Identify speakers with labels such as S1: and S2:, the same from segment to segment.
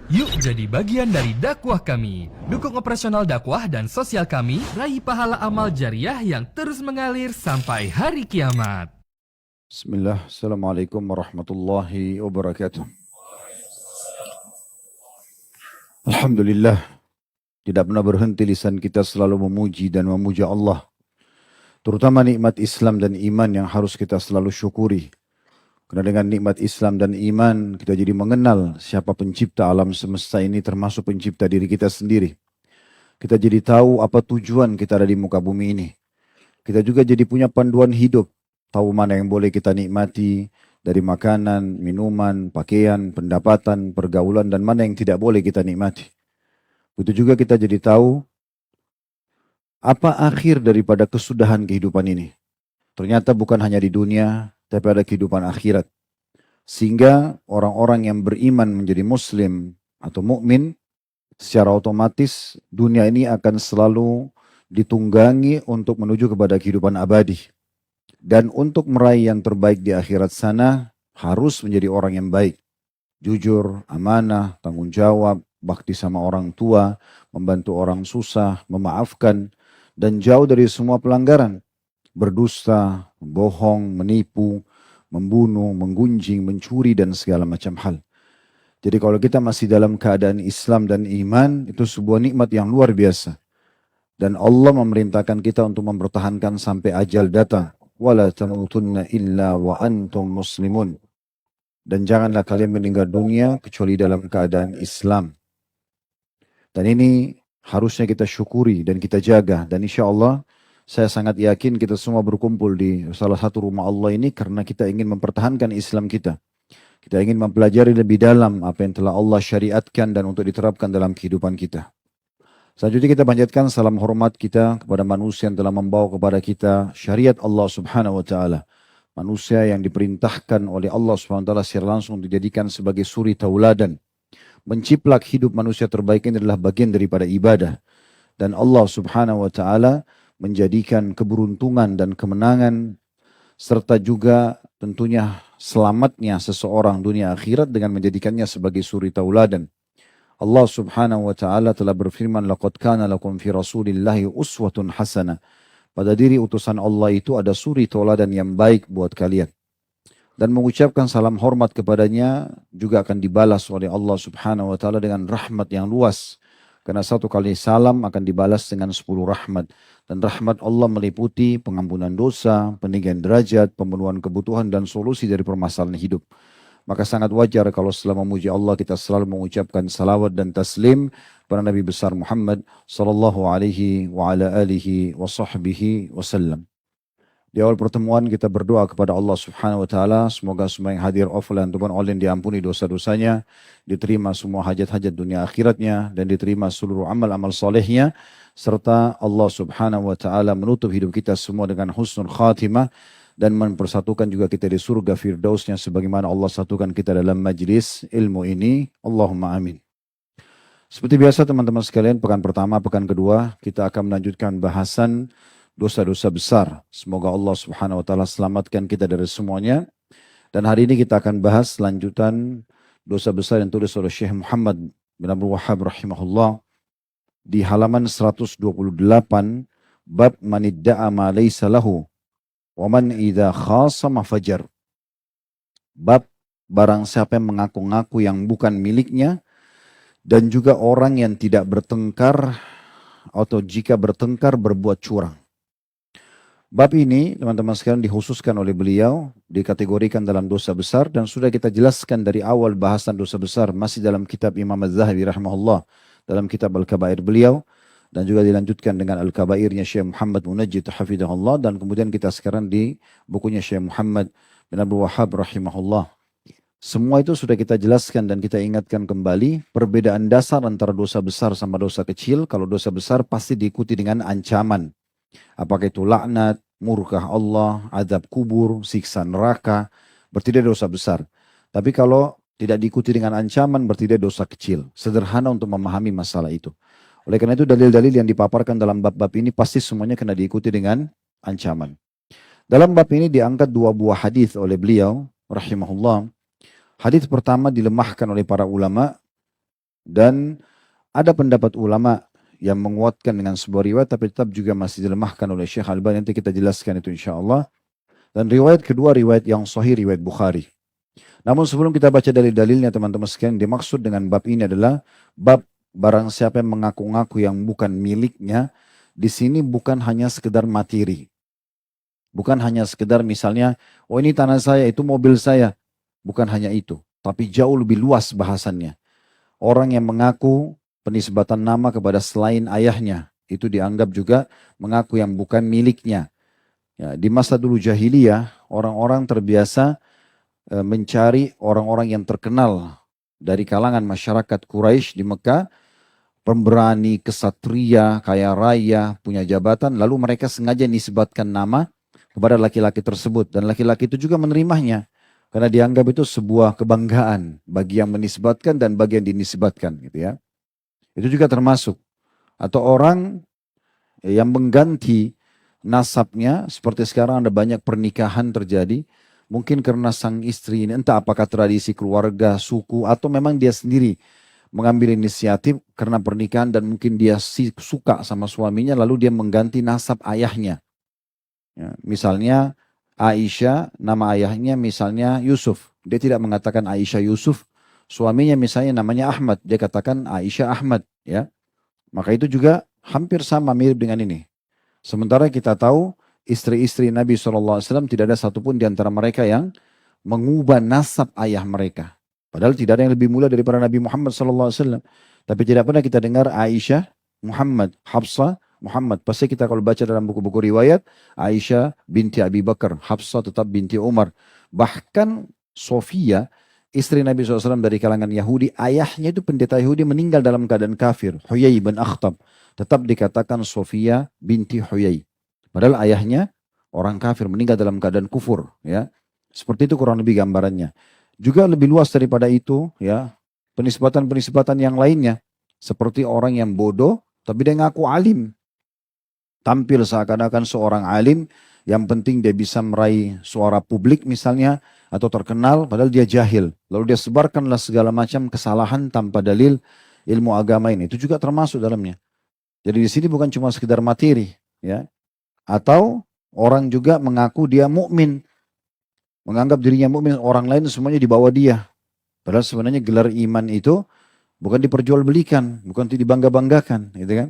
S1: Yuk jadi bagian dari dakwah kami. Dukung operasional dakwah dan sosial kami, raih pahala amal jariah yang terus mengalir sampai hari kiamat.
S2: Bismillah, Assalamualaikum warahmatullahi wabarakatuh. Alhamdulillah, tidak pernah berhenti lisan kita selalu memuji dan memuja Allah. Terutama nikmat Islam dan iman yang harus kita selalu syukuri. Karena dengan nikmat Islam dan iman, kita jadi mengenal siapa pencipta alam semesta ini termasuk pencipta diri kita sendiri. Kita jadi tahu apa tujuan kita ada di muka bumi ini. Kita juga jadi punya panduan hidup. Tahu mana yang boleh kita nikmati dari makanan, minuman, pakaian, pendapatan, pergaulan, dan mana yang tidak boleh kita nikmati. Begitu juga kita jadi tahu apa akhir daripada kesudahan kehidupan ini. Ternyata bukan hanya di dunia, tapi ada kehidupan akhirat. Sehingga orang-orang yang beriman menjadi muslim atau mukmin, secara otomatis dunia ini akan selalu ditunggangi untuk menuju kepada kehidupan abadi. Dan untuk meraih yang terbaik di akhirat sana, harus menjadi orang yang baik. Jujur, amanah, tanggung jawab, bakti sama orang tua, membantu orang susah, memaafkan, dan jauh dari semua pelanggaran. Berdusta, bohong, menipu, membunuh, menggunjing, mencuri, dan segala macam hal. Jadi kalau kita masih dalam keadaan Islam dan iman, itu sebuah nikmat yang luar biasa. Dan Allah memerintahkan kita untuk mempertahankan sampai ajal datang. Wala tamutunna illa wa antum muslimun. Dan janganlah kalian meninggal dunia kecuali dalam keadaan Islam. Dan ini harusnya kita syukuri dan kita jaga. Dan insya Allah saya sangat yakin kita semua berkumpul di salah satu rumah Allah ini karena kita ingin mempertahankan Islam kita. Kita ingin mempelajari lebih dalam apa yang telah Allah syariatkan dan untuk diterapkan dalam kehidupan kita. Selanjutnya kita panjatkan salam hormat kita kepada manusia yang telah membawa kepada kita syariat Allah subhanahu wa ta'ala. Manusia yang diperintahkan oleh Allah subhanahu wa ta'ala secara langsung dijadikan sebagai suri tauladan. Menciplak hidup manusia terbaik ini adalah bagian daripada ibadah. Dan Allah subhanahu wa ta'ala menjadikan keberuntungan dan kemenangan serta juga tentunya selamatnya seseorang dunia akhirat dengan menjadikannya sebagai suri tauladan. Allah subhanahu wa ta'ala telah berfirman, laqad kana lakum fi rasulillahi uswatun hasanah. Pada diri utusan Allah itu ada suri tauladan yang baik buat kalian. Dan mengucapkan salam hormat kepadanya juga akan dibalas oleh Allah subhanahu wa ta'ala dengan rahmat yang luas. Karena satu kali salam akan dibalas dengan 10 rahmat. Dan rahmat Allah meliputi pengampunan dosa, peninggian derajat, pemenuhan kebutuhan, dan solusi dari permasalahan hidup. Maka sangat wajar kalau setelah memuji Allah kita selalu mengucapkan salawat dan taslim pada Nabi besar Muhammad sallallahu alaihi wa ala alihi wa sahbihi wasallam. Di awal pertemuan kita berdoa kepada Allah subhanahu wa ta'ala. Semoga semua yang hadir offline ataupun online diampuni dosa-dosanya. Diterima semua hajat-hajat dunia akhiratnya. Dan diterima seluruh amal-amal solehnya. Serta Allah subhanahu wa ta'ala menutup hidup kita semua dengan husnul khatimah. Dan mempersatukan juga kita di surga firdausnya. Sebagaimana Allah satukan kita dalam majlis ilmu ini. Allahumma amin. Seperti biasa teman-teman sekalian, pekan pertama, pekan kedua. Kita akan melanjutkan bahasan dosa-dosa besar. Semoga Allah subhanahu wa ta'ala selamatkan kita dari semuanya. Dan hari ini kita akan bahas lanjutan dosa besar yang tulis oleh Syekh Muhammad bin Abdul Wahhab rahimahullah. Di halaman 128, bab manidda'a ma laysa lahu, wa man idha khasama fajar. Bab barang siapa yang mengaku-ngaku yang bukan miliknya, dan juga orang yang tidak bertengkar, atau jika bertengkar berbuat curang. Bab ini teman-teman sekalian dikhususkan oleh beliau, dikategorikan dalam dosa besar dan sudah kita jelaskan dari awal bahasan dosa besar masih dalam kitab Imam Az-Zahabi rahimahullah, dalam kitab Al-Kabair beliau, dan juga dilanjutkan dengan Al-Kabairnya Syekh Muhammad Munajjid hafidhahullah, dan kemudian kita sekarang di bukunya Syekh Muhammad bin Abdul Wahhab rahimahullah. Semua itu sudah kita jelaskan dan kita ingatkan kembali perbedaan dasar antara dosa besar sama dosa kecil. Kalau dosa besar pasti diikuti dengan ancaman. Apakah itu laknat, murkah Allah, azab kubur, siksa neraka, berarti dia dosa besar. Tapi kalau tidak diikuti dengan ancaman, berarti dia dosa kecil. Sederhana untuk memahami masalah itu. Oleh karena itu dalil-dalil yang dipaparkan dalam bab-bab ini pasti semuanya kena diikuti dengan ancaman. Dalam bab ini diangkat 2 buah hadis oleh beliau, rahimahullah. Hadis pertama dilemahkan oleh para ulama Dan ada pendapat ulama yang menguatkan dengan sebuah riwayat tapi tetap juga masih dilemahkan oleh Syekh Al-Albani. Nanti kita jelaskan itu insya Allah. Dan riwayat kedua riwayat yang sahih riwayat Bukhari. Namun sebelum kita baca dalil-dalilnya teman-teman sekalian, dimaksud dengan bab ini adalah bab barang siapa yang mengaku-ngaku yang bukan miliknya, di sini bukan hanya sekedar materi. Bukan hanya sekedar misalnya, oh ini tanah saya, itu mobil saya. Bukan hanya itu, tapi jauh lebih luas bahasannya. Orang yang mengaku penisbatan nama kepada selain ayahnya, itu dianggap juga mengaku yang bukan miliknya. Ya, di masa dulu jahiliyah, orang-orang terbiasa mencari orang-orang yang terkenal dari kalangan masyarakat Quraisy di Mekah, pemberani, kesatria, kaya raya, punya jabatan, lalu mereka sengaja nisbatkan nama kepada laki-laki tersebut, dan laki-laki itu juga menerimanya karena dianggap itu sebuah kebanggaan bagi yang menisbatkan dan bagi yang dinisbatkan gitu ya. Itu juga termasuk. Atau orang yang mengganti nasabnya, seperti sekarang ada banyak pernikahan terjadi, mungkin karena sang istri ini entah apakah tradisi keluarga, suku, atau memang dia sendiri mengambil inisiatif karena pernikahan dan mungkin dia suka sama suaminya, lalu dia mengganti nasab ayahnya. Ya, misalnya Aisyah, nama ayahnya misalnya Yusuf. Dia tidak mengatakan Aisyah Yusuf. Suaminya misalnya namanya Ahmad. Dia katakan Aisyah Ahmad. Ya, maka itu juga hampir sama mirip dengan ini. Sementara kita tahu istri-istri Nabi SAW tidak ada satupun di antara mereka yang mengubah nasab ayah mereka. Padahal tidak ada yang lebih mulia daripada Nabi Muhammad SAW. Tapi tidak pernah kita dengar Aisyah, Muhammad, Hafsah, Muhammad. Pasti kita kalau baca dalam buku-buku riwayat, Aisyah binti Abi Bakar, Hafsah tetap binti Umar. Bahkan Sofia, istri Nabi SAW dari kalangan Yahudi, ayahnya itu pendeta Yahudi meninggal dalam keadaan kafir. Huyai bin Akhtab. Tetap dikatakan Sofia binti Huyai. Padahal ayahnya orang kafir meninggal dalam keadaan kufur. Ya, seperti itu kurang lebih gambarannya. Juga lebih luas daripada itu, ya, penisbatan-penisbatan yang lainnya. Seperti orang yang bodoh, tapi dia ngaku alim. Tampil seakan-akan seorang alim, yang penting dia bisa meraih suara publik misalnya, atau terkenal, padahal dia jahil. Lalu dia sebarkanlah segala macam kesalahan tanpa dalil ilmu agama ini. Itu juga termasuk dalamnya. Jadi di sini bukan cuma sekedar materi, ya. Atau orang juga mengaku dia mukmin, menganggap dirinya mukmin, orang lain semuanya di bawah dia. Padahal sebenarnya gelar iman itu bukan diperjualbelikan, bukan dibangga-banggakan, gitu kan?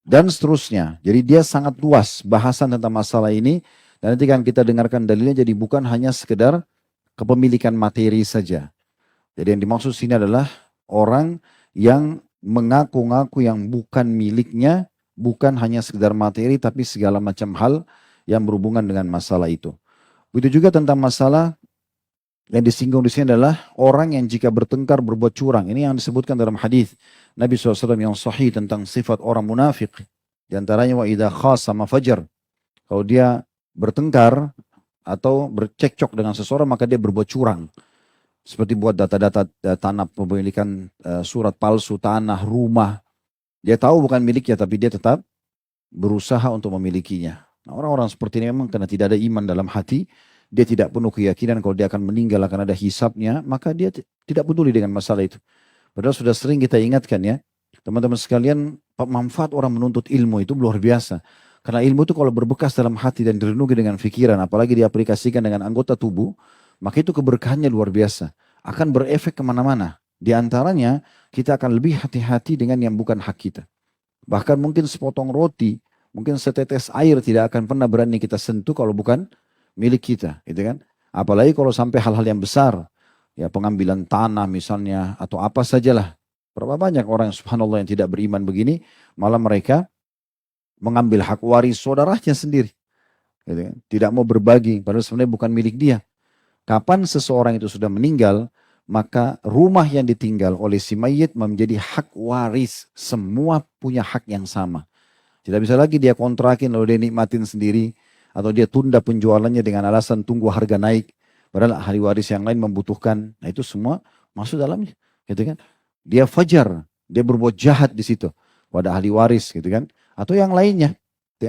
S2: Dan seterusnya. Jadi dia sangat luas bahasan tentang masalah ini. Dan nanti kan kita dengarkan dalilnya, jadi bukan hanya sekedar kepemilikan materi saja. Jadi yang dimaksud sini adalah orang yang mengaku-ngaku yang bukan miliknya, bukan hanya sekedar materi, tapi segala macam hal yang berhubungan dengan masalah itu. Begitu juga tentang masalah yang disinggung di sini adalah orang yang jika bertengkar berbuat curang. Ini yang disebutkan dalam hadis Nabi SAW yang sahih tentang sifat orang munafik. Di antaranya wa idha khasama fajar. Kalau dia bertengkar atau bercekcok dengan seseorang maka dia berbuat curang. Seperti buat data-data tanah pemilikan surat palsu, tanah, rumah. Dia tahu bukan miliknya tapi dia tetap berusaha untuk memilikinya. Nah, orang-orang seperti ini memang karena tidak ada iman dalam hati, dia tidak penuh keyakinan kalau dia akan meninggal akan ada hisabnya, maka dia tidak peduli dengan masalah itu. Padahal sudah sering kita ingatkan ya, teman-teman sekalian, manfaat orang menuntut ilmu itu luar biasa. Karena ilmu itu kalau berbekas dalam hati dan direnungi dengan pikiran, apalagi diaplikasikan dengan anggota tubuh, maka itu keberkahannya luar biasa. Akan berefek kemana-mana. Di antaranya, kita akan lebih hati-hati dengan yang bukan hak kita. Bahkan mungkin sepotong roti, mungkin setetes air tidak akan pernah berani kita sentuh kalau bukan milik kita, gitu kan? Apalagi kalau sampai hal-hal yang besar, ya pengambilan tanah misalnya atau apa sajalah. Berapa banyak orang subhanallah yang tidak beriman begini, malah mereka mengambil hak waris saudaranya sendiri, gitu kan? Tidak mau berbagi, padahal sebenarnya bukan milik dia. Kapan seseorang itu sudah meninggal, maka rumah yang ditinggal oleh si mayit menjadi hak waris, semua punya hak yang sama. Tidak bisa lagi dia kontrakin lalu dia nikmatin sendiri, atau dia tunda penjualannya dengan alasan tunggu harga naik. Padahal ahli waris yang lain membutuhkan. Nah itu semua masuk dalamnya. Gitu kan? Dia fajar. Dia berbuat jahat di situ. Pada ahli waris gitu kan. Atau yang lainnya.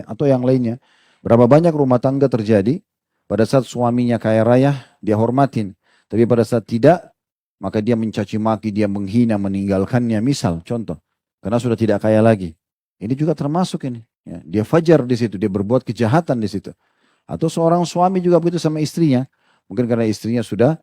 S2: Atau yang lainnya. Berapa banyak rumah tangga terjadi. Pada saat suaminya kaya raya dia hormatin. Tapi pada saat tidak maka dia mencaci maki, dia menghina, meninggalkannya, misal, contoh. Karena sudah tidak kaya lagi. Ini juga termasuk ini. Ya, dia fajar di situ, dia berbuat kejahatan di situ. Atau seorang suami juga begitu sama istrinya. Mungkin karena istrinya sudah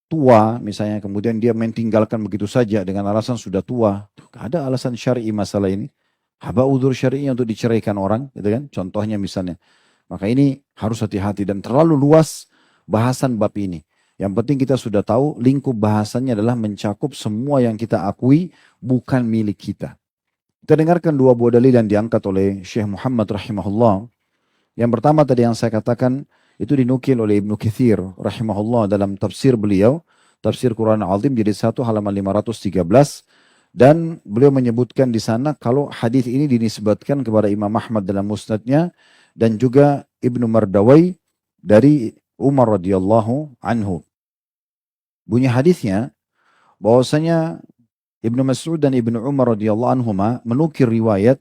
S2: tua misalnya, kemudian dia meninggalkan begitu saja dengan alasan sudah tua. Ada alasan syar'i masalah ini. Haba udzur syar'inya untuk diceraikan orang, gitu kan? Contohnya misalnya. Maka ini harus hati-hati dan terlalu luas bahasan bab ini. Yang penting kita sudah tahu lingkup bahasannya adalah mencakup semua yang kita akui bukan milik kita. Kita dengarkan dua buah dalil yang diangkat oleh Syekh Muhammad rahimahullah. Yang pertama tadi yang saya katakan itu dinukil oleh Ibnu Katsir rahimahullah dalam tafsir beliau, tafsir Quran Al-Azim jilid 1 halaman 513, dan beliau menyebutkan di sana kalau hadis ini dinisbatkan kepada Imam Ahmad dalam musnadnya dan juga Ibnu Mardawai dari Umar radhiyallahu anhu. Bunyi hadisnya bahwasanya Ibnu Mas'ud dan Ibnu Umar radhiyallahu anhuma menukir riwayat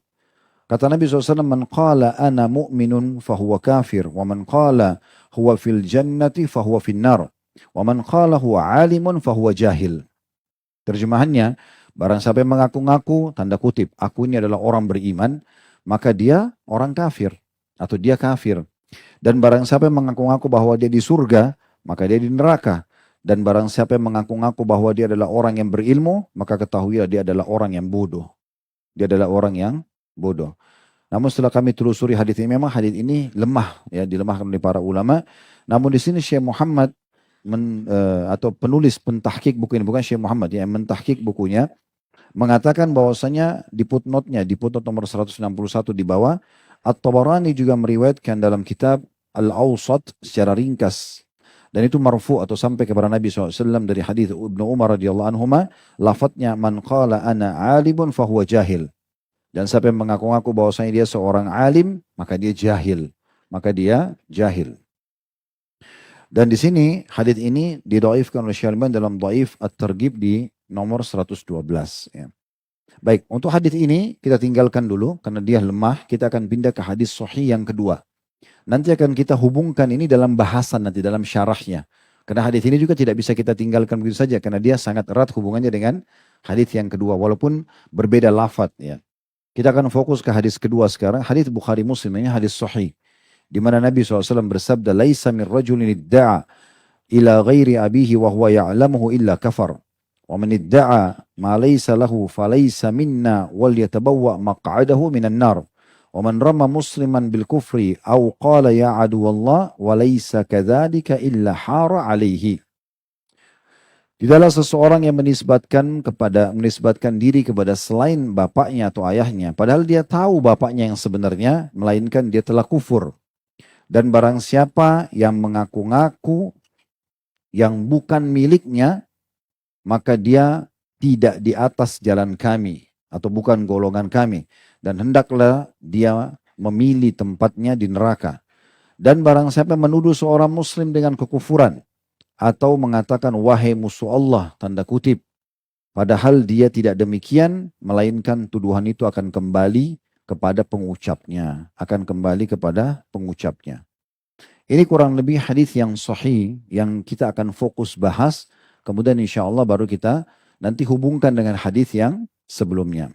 S2: kata Nabi SAW, man qala ana mu'minun fahuwa kafir, wa man qala huwa fil jannati fahuwa fin nar, wa man qala huwa alimun fahuwa jahil. Terjemahannya, barang siapa yang mengaku-ngaku, tanda kutip, aku ini adalah orang beriman, maka dia orang kafir, atau dia kafir. Dan barang siapa yang mengaku-ngaku bahwa dia di surga, maka dia di neraka. Dan barang siapa yang mengaku-ngaku bahwa dia adalah orang yang berilmu, maka ketahuilah dia adalah orang yang bodoh. Dia adalah orang yang bodoh. Namun setelah kami telusuri hadis ini, memang hadis ini lemah, ya, dilemahkan oleh para ulama. Namun di sini Syekh Muhammad atau penulis pentahkik buku ini, bukan Syekh Muhammad ya, yang mentahkik bukunya, mengatakan bahwasanya di footnote-nya, di footnote nomor 161 di bawah, At-Tabarani juga meriwayatkan dalam kitab Al-Awsat secara ringkas. Dan itu marfu atau sampai kepada Nabi SAW dari hadis Ibnu Umar radhiyallahu anhuma, lafadznya man qala ana alimun fahuwa jahil. Dan siapa yang mengaku-ngaku bahwasanya dia seorang alim, maka dia jahil. Maka dia jahil. Dan di sini hadis ini didhaifkan oleh Syalban dalam dhaif At-Targhib di nomor 112 ya. Baik, untuk hadis ini kita tinggalkan dulu karena dia lemah. Kita akan pindah ke hadis sahih yang kedua. Nanti akan kita hubungkan ini dalam bahasan nanti dalam syarahnya. Karena hadis ini juga tidak bisa kita tinggalkan begitu saja karena dia sangat erat hubungannya dengan hadis yang kedua walaupun berbeda lafaz ya. Kita akan fokus ke hadis kedua sekarang, hadis Bukhari Muslim, ini hadis sahih. Di mana Nabi SAW bersabda, "Laisa min rajulin idda'a ila ghairi abihi wa huwa ya'lamuhu illa kafar. Wa man idda'a ma laysa lahu falaysa minna wal yatabawwa maq'adahu minan nar. Wa man rama musliman bil kufri aw qala ya aduwallah wa laysa kadzalika illa hara alaihi." Tidaklah seseorang yang menisbatkan diri kepada selain bapaknya atau ayahnya, padahal dia tahu bapaknya yang sebenarnya, melainkan dia telah kufur. Dan barang siapa yang mengaku-ngaku yang bukan miliknya, maka dia tidak di atas jalan kami atau bukan golongan kami, dan hendaklah dia memilih tempatnya di neraka. Dan barang siapa menuduh seorang muslim dengan kekufuran atau mengatakan wahai musuh Allah, tanda kutip, padahal dia tidak demikian, melainkan tuduhan itu akan kembali kepada pengucapnya, Ini kurang lebih hadis yang sahih yang kita akan fokus bahas, kemudian insya Allah baru kita nanti hubungkan dengan hadis yang sebelumnya.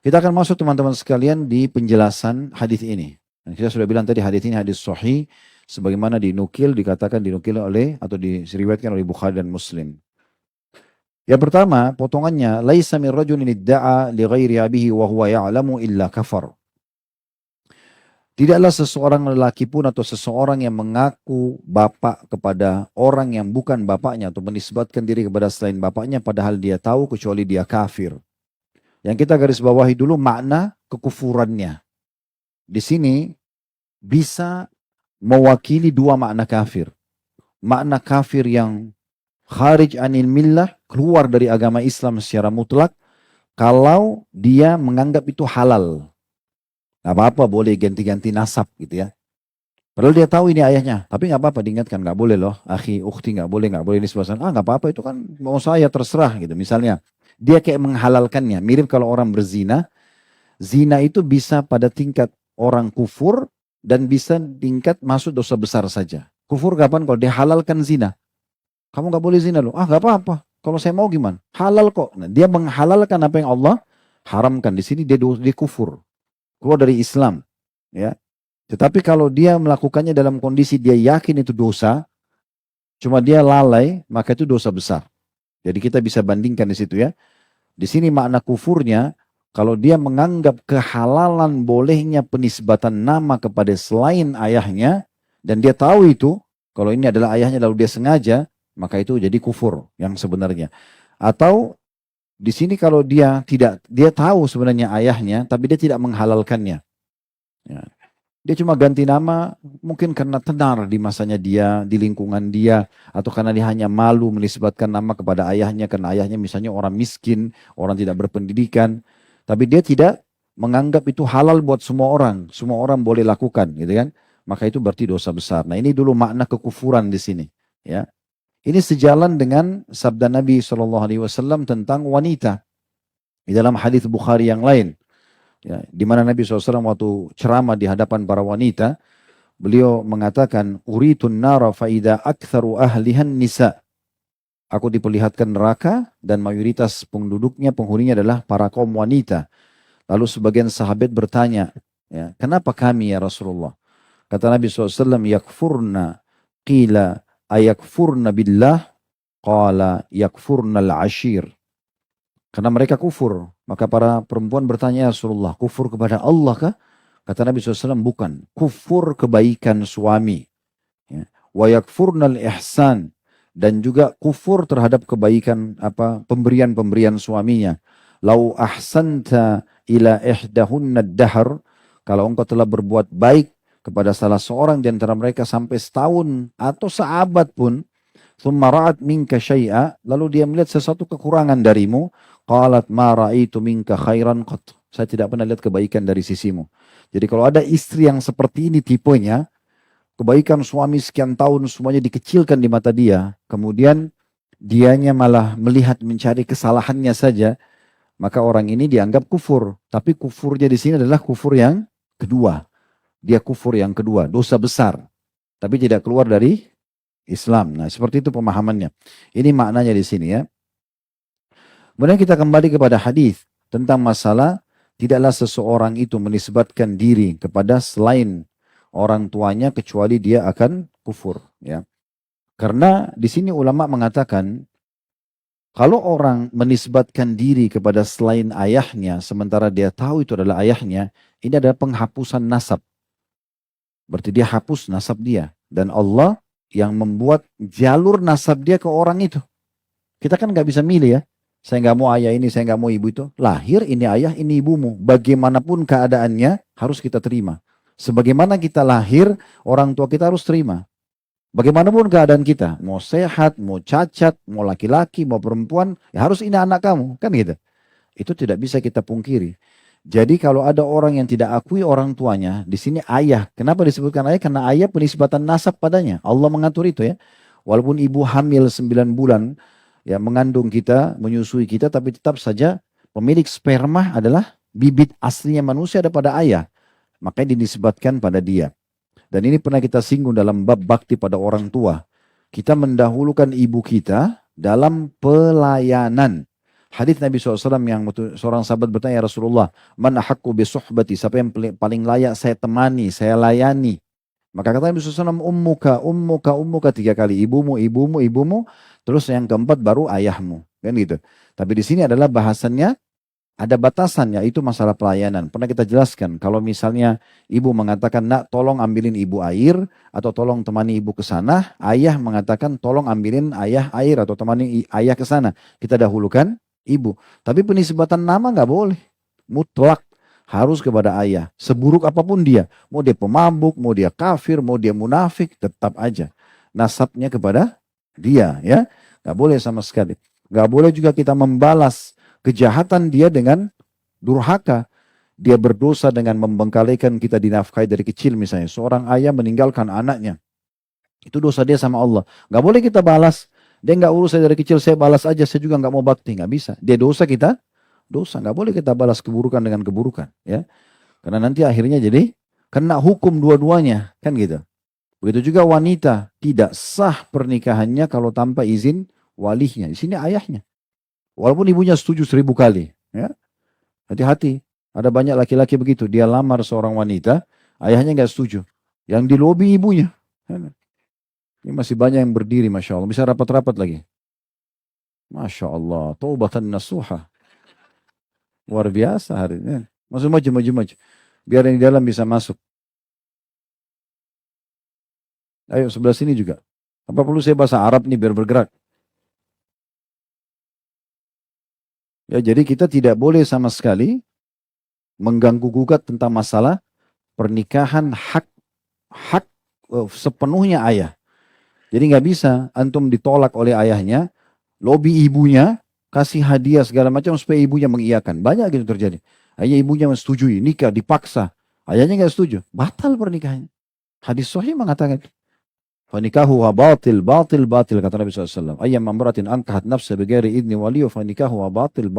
S2: Kita akan masuk teman-teman sekalian di penjelasan hadis ini. Dan kita sudah bilang tadi hadis ini hadis sahih, sebagaimana dikatakan dinukil oleh atau diriwayatkan oleh Bukhari dan Muslim. Yang pertama, potongannya, laisa min rajulin idda'a li ghairi abihi wa huwa ya'lamu illa kafar. Tidaklah seseorang lelaki pun atau seseorang yang mengaku bapak kepada orang yang bukan bapaknya atau menisbatkan diri kepada selain bapaknya padahal dia tahu kecuali dia kafir. Yang kita garis bawahi dulu makna kekufurannya. Di sini bisa mewakili dua makna kafir. Makna kafir yang kharij anil millah, keluar dari agama Islam secara mutlak, kalau dia menganggap itu halal. Gak apa-apa, boleh ganti-ganti nasab gitu ya. Padahal dia tahu ini ayahnya, tapi gak apa-apa diingatkan, gak boleh loh, akhi, ukhti, gak boleh nisbatan. Gak apa-apa, itu kan mau saya terserah gitu. Misalnya, dia kayak menghalalkannya. Mirip kalau orang berzina, zina itu bisa pada tingkat orang kufur, dan bisa tingkat masuk dosa besar saja. Kufur kapan? Kalau dia halalkan zina. Kamu gak boleh zina loh. Gak apa-apa. Kalau saya mau gimana? Halal kok. Nah, dia menghalalkan apa yang Allah haramkan. Di sini dia kufur. Keluar dari Islam. Ya. Tetapi kalau dia melakukannya dalam kondisi dia yakin itu dosa, cuma dia lalai, maka itu dosa besar. Jadi kita bisa bandingkan di situ ya. Di sini makna kufurnya, kalau dia menganggap kehalalan bolehnya penisbatan nama kepada selain ayahnya, dan dia tahu itu, kalau ini adalah ayahnya lalu dia sengaja, maka itu jadi kufur yang sebenarnya. Atau di sini kalau dia tahu sebenarnya ayahnya, tapi dia tidak menghalalkannya. Ya. Dia cuma ganti nama mungkin karena tenar di masanya dia, di lingkungan dia, atau karena dia hanya malu menisbatkan nama kepada ayahnya karena ayahnya misalnya orang miskin, orang tidak berpendidikan. Tapi dia tidak menganggap itu halal buat semua orang boleh lakukan, gitu kan? Maka itu berarti dosa besar. Nah ini dulu makna kekufuran di sini. Ya, ini sejalan dengan sabda Nabi SAW tentang wanita di dalam hadis Bukhari yang lain. Ya, di mana Nabi SAW waktu ceramah di hadapan para wanita, beliau mengatakan, Uritun nara faida aktharu ahlihan nisa. Aku diperlihatkan neraka dan mayoritas penduduknya, penghuninya adalah para kaum wanita. Lalu sebagian sahabat bertanya, ya, kenapa kami ya Rasulullah? Kata Nabi SAW, yakfurna, qila ayakfurna billah, qala yakfurna al-ashir. Karena mereka kufur. Maka para perempuan bertanya, ya Rasulullah, kufur kepada Allah kah? Kata Nabi SAW, bukan. Kufur kebaikan suami. Ya. Wa yakfurnal ihsan. Dan juga kufur terhadap kebaikan pemberian-pemberian suaminya. Lau ahsanta ila ihdahunna dahr. Kalau engkau telah berbuat baik kepada salah seorang di antara mereka sampai setahun atau seabad pun, thumma ra'at minka syai'a, lalu dia melihat sesuatu kekurangan darimu, qalat ma ra'aitu minka khairan qat. Saya tidak pernah lihat kebaikan dari sisimu. Jadi kalau ada istri yang seperti ini tipenya, kebaikan suami sekian tahun semuanya dikecilkan di mata dia, kemudian dianya malah melihat mencari kesalahannya saja, maka orang ini dianggap kufur. Tapi kufurnya di sini adalah kufur yang kedua. Dia kufur yang kedua, dosa besar. Tapi tidak keluar dari Islam. Nah, seperti itu pemahamannya. Ini maknanya di sini ya. Kemudian kita kembali kepada hadis tentang masalah tidaklah seseorang itu menisbatkan diri kepada selain orang tuanya kecuali dia akan kufur ya. Karena di sini ulama mengatakan kalau orang menisbatkan diri kepada selain ayahnya sementara dia tahu itu adalah ayahnya, ini adalah penghapusan nasab. Berarti dia hapus nasab dia dan Allah yang membuat jalur nasab dia ke orang itu. Kita kan nggak bisa milih ya. Saya nggak mau ayah ini, saya nggak mau ibu itu. Lahir ini ayah, ini ibumu. Bagaimanapun keadaannya harus kita terima. Sebagaimana kita lahir, orang tua kita harus terima. Bagaimanapun keadaan kita, mau sehat, mau cacat, mau laki-laki, mau perempuan, ya harus ini anak kamu, kan gitu. Itu tidak bisa kita pungkiri. Jadi kalau ada orang yang tidak akui orang tuanya, di sini ayah. Kenapa disebutkan ayah? Karena ayah penisbatan nasab padanya. Allah mengatur itu ya. Walaupun ibu hamil 9 bulan, ya mengandung kita, menyusui kita, tapi tetap saja pemilik sperma adalah bibit aslinya manusia ada pada ayah. Makanya dinisbatkan pada dia. Dan ini pernah kita singgung dalam bab bakti pada orang tua. Kita mendahulukan ibu kita dalam pelayanan. Hadis Nabi SAW yang seorang sahabat bertanya, ya Rasulullah, man ahaqqu bi suhbati, siapa yang paling layak saya temani, saya layani. Maka kata Nabi SAW, ummuka 3 kali, ibumu, terus yang keempat baru ayahmu, kan gitu. Tapi di sini adalah bahasannya ada batasannya, itu masalah pelayanan. Pernah kita jelaskan, kalau misalnya ibu mengatakan, nak tolong ambilin ibu air, atau tolong temani ibu ke sana, ayah mengatakan tolong ambilin ayah air, atau temani ayah ke sana. Kita dahulukan ibu. Tapi penisbatan nama nggak boleh. Mutlak harus kepada ayah. Seburuk apapun dia. Mau dia pemabuk, mau dia kafir, mau dia munafik, tetap aja. Nasabnya kepada dia ya. Nggak boleh sama sekali. Nggak boleh juga kita membalas kejahatan dia dengan durhaka. Dia berdosa dengan membengkalikan kita dinafkahi dari kecil misalnya. Seorang ayah meninggalkan anaknya. Itu dosa dia sama Allah. Nggak boleh kita balas. Dia nggak urus saya dari kecil, saya balas aja, saya juga nggak mau bakti, nggak bisa. Dia dosa, kita dosa, nggak boleh kita balas keburukan dengan keburukan, ya. Karena nanti akhirnya jadi kena hukum dua-duanya, kan gitu. Begitu juga wanita, tidak sah pernikahannya kalau tanpa izin walinya. Di sini ayahnya. Walaupun ibunya setuju 1000 kali. Ya. Hati-hati. Ada banyak laki-laki begitu. Dia lamar seorang wanita, ayahnya nggak setuju. Yang dilobi ibunya. Ini masih banyak yang berdiri, Masya Allah. Bisa rapat-rapat lagi. Masya Allah. Taubatan nasuha. Luar biasa hari ini. Masuk maju. Biar yang di dalam bisa masuk. Ayo sebelah sini juga. Apa perlu saya bahasa Arab nih biar bergerak? Ya, jadi kita tidak boleh sama sekali mengganggu gugat tentang masalah pernikahan hak sepenuhnya ayah. Jadi nggak bisa antum ditolak oleh ayahnya, lobi ibunya, kasih hadiah segala macam supaya ibunya mengiyakan. Banyak gitu terjadi. Ayah ibunya menyetujui, nikah dipaksa. Ayahnya nggak setuju, batal pernikahannya. Hadis sahih mengatakan itu. Fanikahu wa batil kata Nabi SAW. Ayyam mamratin ankahat nafsa bighairi idni waliyu fanikahu wa batil.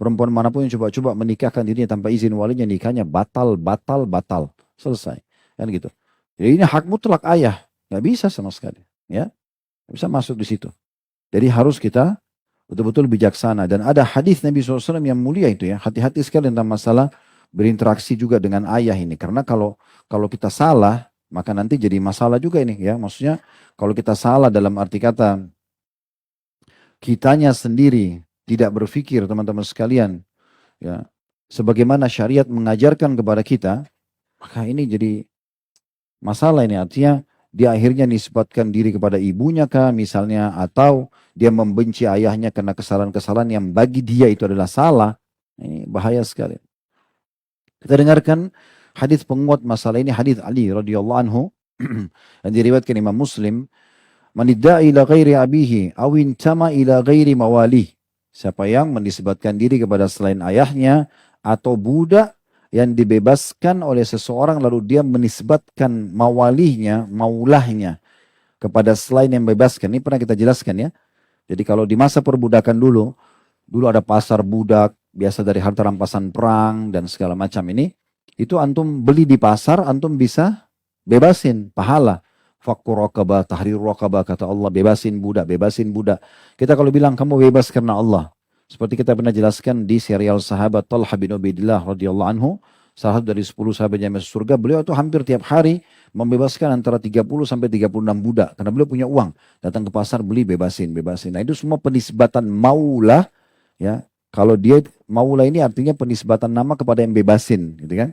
S2: Perempuan manapun yang coba-coba menikahkan dirinya tanpa izin walinya, nikahnya batal. Selesai. Kan gitu. Jadi ini hak mutlak ayah. Nggak bisa sama sekali. Ya, nggak bisa masuk di situ. Jadi harus kita betul-betul bijaksana. Dan ada hadis Nabi SAW yang mulia itu ya. Hati-hati sekali tentang masalah berinteraksi juga dengan ayah ini. Karena kalau kita salah, maka nanti jadi masalah juga ini ya. Maksudnya kalau kita salah dalam arti kata kitanya sendiri tidak berpikir teman-teman sekalian ya, sebagaimana syariat mengajarkan kepada kita, maka ini jadi masalah ini. Artinya dia akhirnya nisbatkan diri kepada ibunya kah misalnya, atau dia membenci ayahnya karena kesalahan-kesalahan yang bagi dia itu adalah salah. Ini bahaya sekali. Kita dengarkan hadis penguat masalah ini, hadis Ali radhiyallahu anhu yang diriwayatkan Imam Muslim. Man idda'a ila ghairi abihi aw intama ila ghairi mawalih. Siapa yang menisbatkan diri kepada selain ayahnya atau budak yang dibebaskan oleh seseorang lalu dia menisbatkan mawalihnya, maulahnya kepada selain yang bebaskan. Ini pernah kita jelaskan ya. Jadi kalau di masa perbudakan dulu ada pasar budak, biasa dari harta rampasan perang dan segala macam ini. Itu antum beli di pasar, antum bisa bebasin pahala. Fakku raqabah, tahrir raqabah, kata Allah, bebasin budak. Kita kalau bilang kamu bebas karena Allah. Seperti kita pernah jelaskan di serial sahabat Talha bin Ubaidillah radhiyallahu anhu, salah satu dari 10 sahabat yang masuk surga, beliau itu hampir tiap hari membebaskan antara 30 sampai 36 budak. Karena beliau punya uang, datang ke pasar beli, bebasin. Nah itu semua penisbatan maulah ya. Kalau dia maula ini artinya penisbatan nama kepada yang bebasin gitu kan.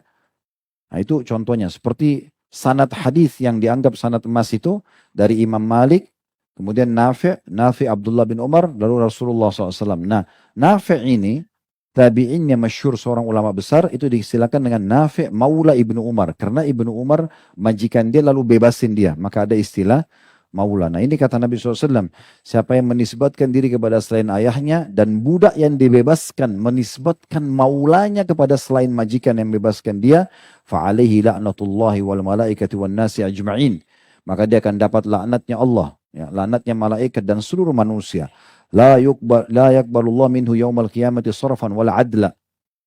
S2: Nah itu contohnya, seperti sanad hadis yang dianggap sanad emas itu dari Imam Malik, kemudian Nafi Abdullah bin Umar, lalu Rasulullah SAW. Nah Nafi ini tabi'innya masyhur, seorang ulama besar, itu disilakan dengan Nafi Maula Ibnu Umar. Karena Ibnu Umar majikan dia lalu bebasin dia, maka ada istilah Maula. Nah ini kata Nabi SAW, siapa yang menisbatkan diri kepada selain ayahnya dan budak yang dibebaskan menisbatkan maulanya kepada selain majikan yang bebaskan dia, fa'alaihi la'natullahi wal malaikati wan nasi ajma'in. Maka dia akan dapat laknatnya Allah, ya, laknatnya malaikat dan seluruh manusia. La yakbalullah minhu yaumal qiyamati sarfan wal adla.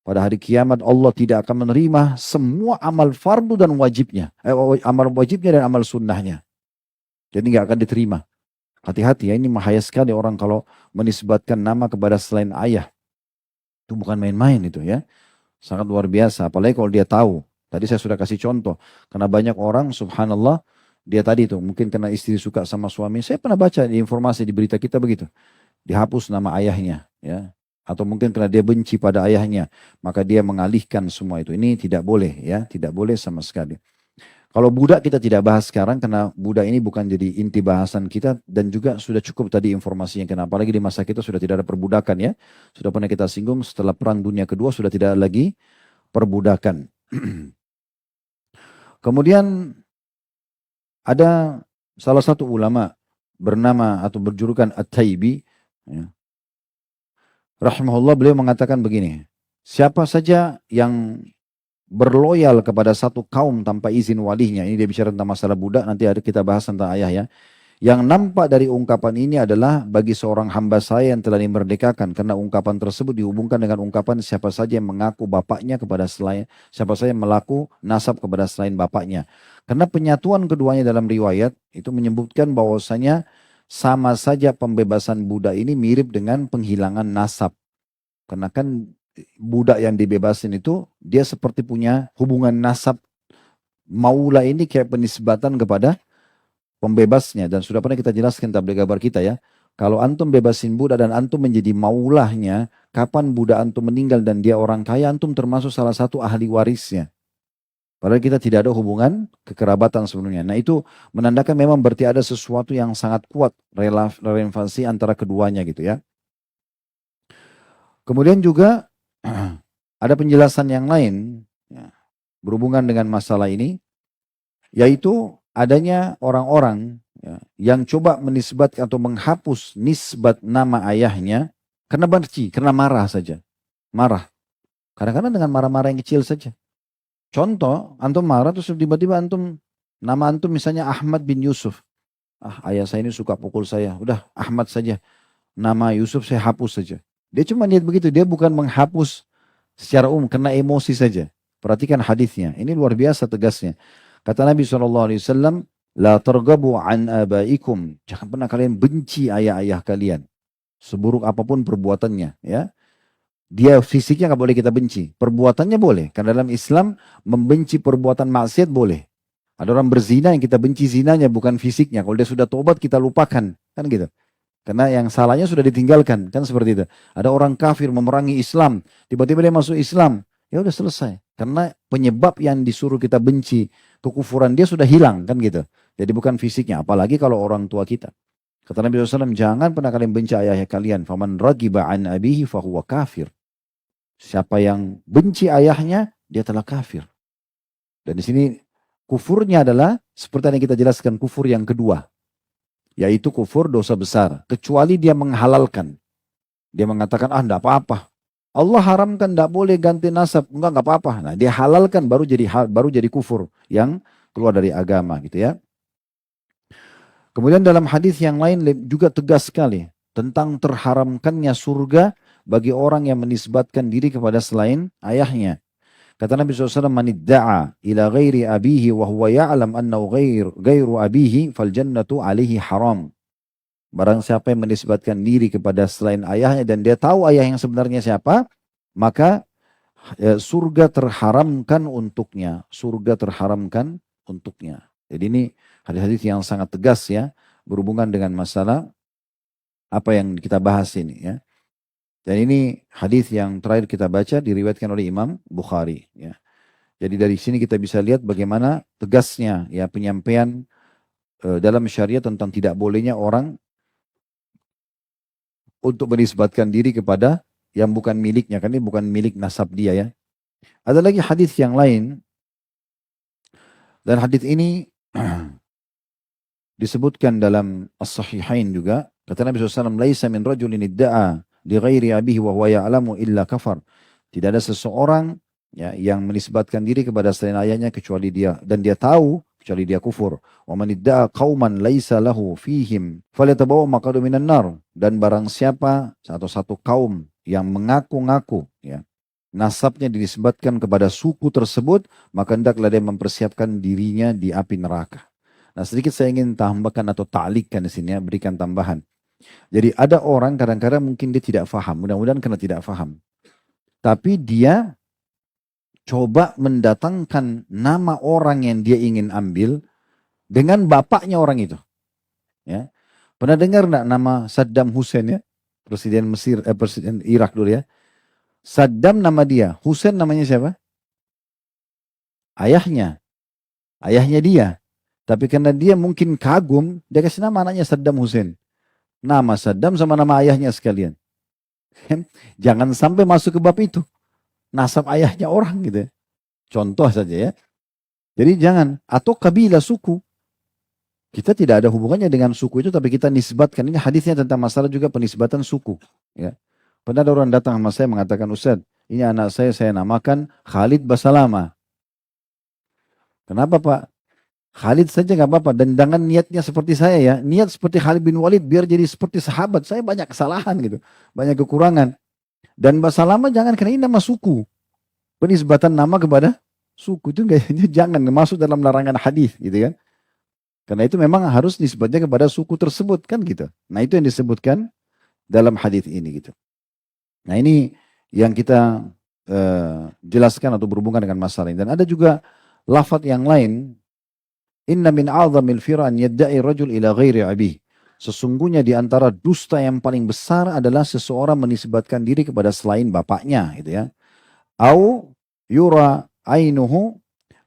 S2: Pada hari kiamat Allah tidak akan menerima semua amal fardu dan wajibnya, amal wajibnya dan amal sunnahnya. Jadi nggak akan diterima. Hati-hati ya, ini bahaya sekali orang kalau menisbatkan nama kepada selain ayah. Itu bukan main-main itu ya. Sangat luar biasa. Apalagi kalau dia tahu. Tadi saya sudah kasih contoh. Karena banyak orang subhanallah, dia tadi itu mungkin karena istri suka sama suami. Saya pernah baca di informasi di berita kita begitu. Dihapus nama ayahnya ya. Atau mungkin karena dia benci pada ayahnya, maka dia mengalihkan semua itu. Ini tidak boleh ya, tidak boleh sama sekali. Kalau budak kita tidak bahas sekarang karena budak ini bukan jadi inti bahasan kita, dan juga sudah cukup tadi informasinya. Kenapa lagi di masa kita sudah tidak ada perbudakan ya. Sudah pernah kita singgung, setelah Perang Dunia Kedua sudah tidak ada lagi perbudakan. Kemudian ada salah satu ulama bernama atau berjulukan At-Taibi ya. Rahimahullah, beliau mengatakan begini, siapa saja yang berloyal kepada satu kaum tanpa izin walinya, ini dia bicara tentang masalah budak, nanti ada kita bahas tentang ayah ya. Yang nampak dari ungkapan ini adalah bagi seorang hamba saya yang telah dimerdekakan, karena ungkapan tersebut dihubungkan dengan ungkapan siapa saja yang mengaku bapaknya kepada selain, siapa saja yang melaku nasab kepada selain bapaknya. Karena penyatuan keduanya dalam riwayat itu menyebutkan bahwasanya sama saja pembebasan budak ini mirip dengan penghilangan nasab. Karena kan budak yang dibebasin itu dia seperti punya hubungan nasab. Maula ini kayak penisbatan kepada pembebasnya. Dan sudah pernah kita jelaskan tabligh kabar kita ya. Kalau antum bebasin budak dan antum menjadi maulahnya, kapan budak antum meninggal dan dia orang kaya, antum termasuk salah satu ahli warisnya. Padahal kita tidak ada hubungan kekerabatan sebelumnya. Nah itu menandakan memang berarti ada sesuatu yang sangat kuat relevansi antara keduanya gitu ya. Kemudian juga ada penjelasan yang lain ya, berhubungan dengan masalah ini, yaitu adanya orang-orang ya, yang coba menisbat atau menghapus nisbat nama ayahnya karena benci, karena marah saja. Marah. Kadang-kadang dengan marah-marah yang kecil saja. Contoh, antum marah terus tiba-tiba nama antum misalnya Ahmad bin Yusuf. Ah, ayah saya ini suka pukul saya. Udah Ahmad saja. Nama Yusuf saya hapus saja. Dia cuma niat begitu, dia bukan menghapus secara umum karena emosi saja. Perhatikan hadisnya. Ini luar biasa tegasnya. Kata Nabi SAW, la targabu an abaikum. Jangan pernah kalian benci ayah-ayah kalian. Seburuk apapun perbuatannya, ya. Dia fisiknya nggak boleh kita benci, perbuatannya boleh. Karena dalam Islam membenci perbuatan maksiat boleh. Ada orang berzina yang kita benci zinanya bukan fisiknya. Kalau dia sudah tobat kita lupakan, kan gitu. Karena yang salahnya sudah ditinggalkan, kan seperti itu. Ada orang kafir memerangi Islam, tiba-tiba dia masuk Islam, ya udah selesai. Karena penyebab yang disuruh kita benci, kekufuran dia sudah hilang, kan gitu. Jadi bukan fisiknya, apalagi kalau orang tua kita. Kata Nabi SAW, jangan pernah kalian benci ayah kalian. Faman ragiba an abihi fahuwa kafir. Siapa yang benci ayahnya, dia telah kafir. Dan di sini kufurnya adalah seperti yang kita jelaskan, kufur yang kedua, yaitu kufur dosa besar. Kecuali dia menghalalkan. Dia mengatakan, enggak apa-apa. Allah haramkan enggak boleh ganti nasab. Enggak apa-apa. Nah, dia halalkan baru jadi kufur yang keluar dari agama gitu ya. Kemudian dalam hadis yang lain juga tegas sekali tentang terharamkannya surga bagi orang yang menisbatkan diri kepada selain ayahnya. Kata Nabi SAW, man idda'a ila ghairi abihi wa huwa ya'lam annahu ghairu abihi fal jannatu alaihi haram. Barang siapa yang menisbatkan diri kepada selain ayahnya dan dia tahu ayah yang sebenarnya siapa, maka surga terharamkan untuknya. Surga terharamkan untuknya. Jadi ini hadis-hadis yang sangat tegas ya, berhubungan dengan masalah apa yang kita bahas ini ya. Dan ini hadis yang terakhir kita baca diriwayatkan oleh Imam Bukhari ya. Jadi dari sini kita bisa lihat bagaimana tegasnya ya penyampaian dalam syariat tentang tidak bolehnya orang untuk menisbatkan diri kepada yang bukan miliknya, kan ini bukan milik nasab dia ya. Ada lagi hadis yang lain, dan hadis ini disebutkan dalam As-Sahihain juga. Kata Nabi SAW, laisa min rajulin idda'a di ghairi abihi wa huwa ya'lamu illa kafar. Tidak ada seseorang ya, yang menisbatkan diri kepada selain ayahnya kecuali dia, dan dia tahu kecuali dia kufur. Wa man idda'a qauman laisa lahu fihim falyatabawwa maq'adahu minan nar. Dan barang siapa atau satu kaum yang mengaku-ngaku ya, nasabnya dinisbatkan kepada suku tersebut, maka hendaklah dia mempersiapkan dirinya di api neraka. Nah, sedikit saya ingin tambahkan atau ta'likkan di sini ya, berikan tambahan. Jadi ada orang kadang-kadang mungkin dia tidak faham, mudah-mudahan karena tidak faham. Tapi dia coba mendatangkan nama orang yang dia ingin ambil dengan bapaknya orang itu. Ya. Pernah dengar enggak nama Saddam Hussein ya? Presiden Mesir, Presiden Irak dulu ya. Saddam nama dia, Hussein namanya siapa? Ayahnya. Ayahnya dia. Tapi karena dia mungkin kagum, dia kasih nama anaknya Saddam Hussein. Nama Saddam sama nama ayahnya sekalian. Jangan sampai masuk ke bab itu. Nasab ayahnya orang gitu. Contoh saja ya. Jadi jangan. Atau kabilah suku. Kita tidak ada hubungannya dengan suku itu, tapi kita nisbatkan. Ini hadisnya tentang masalah juga penisbatan suku. Ya. Pernah ada orang datang sama saya mengatakan, Ustaz, ini anak saya namakan Khalid Basalama. Kenapa Pak? Khalid saja nggak apa-apa, dan jangan niatnya seperti saya ya, niat seperti Khalid bin Walid biar jadi seperti sahabat. Saya banyak kesalahan gitu, banyak kekurangan. Dan Basalama jangan, karena ini nama suku, penisbatan nama kepada suku itu jangan masuk dalam larangan hadis gitu kan. Karena itu memang harus nisbatnya kepada suku tersebut kan gitu. Nah itu yang disebutkan dalam hadis ini gitu. Nah ini yang kita jelaskan atau berhubungan dengan masalah ini. Dan ada juga lafaz yang lain. Inna min a'zamil fira an yadda'i rajul ila ghairi abih. Sesungguhnya di antara dusta yang paling besar adalah seseorang menisbatkan diri kepada selain bapaknya gitu ya. Au yura ainuhu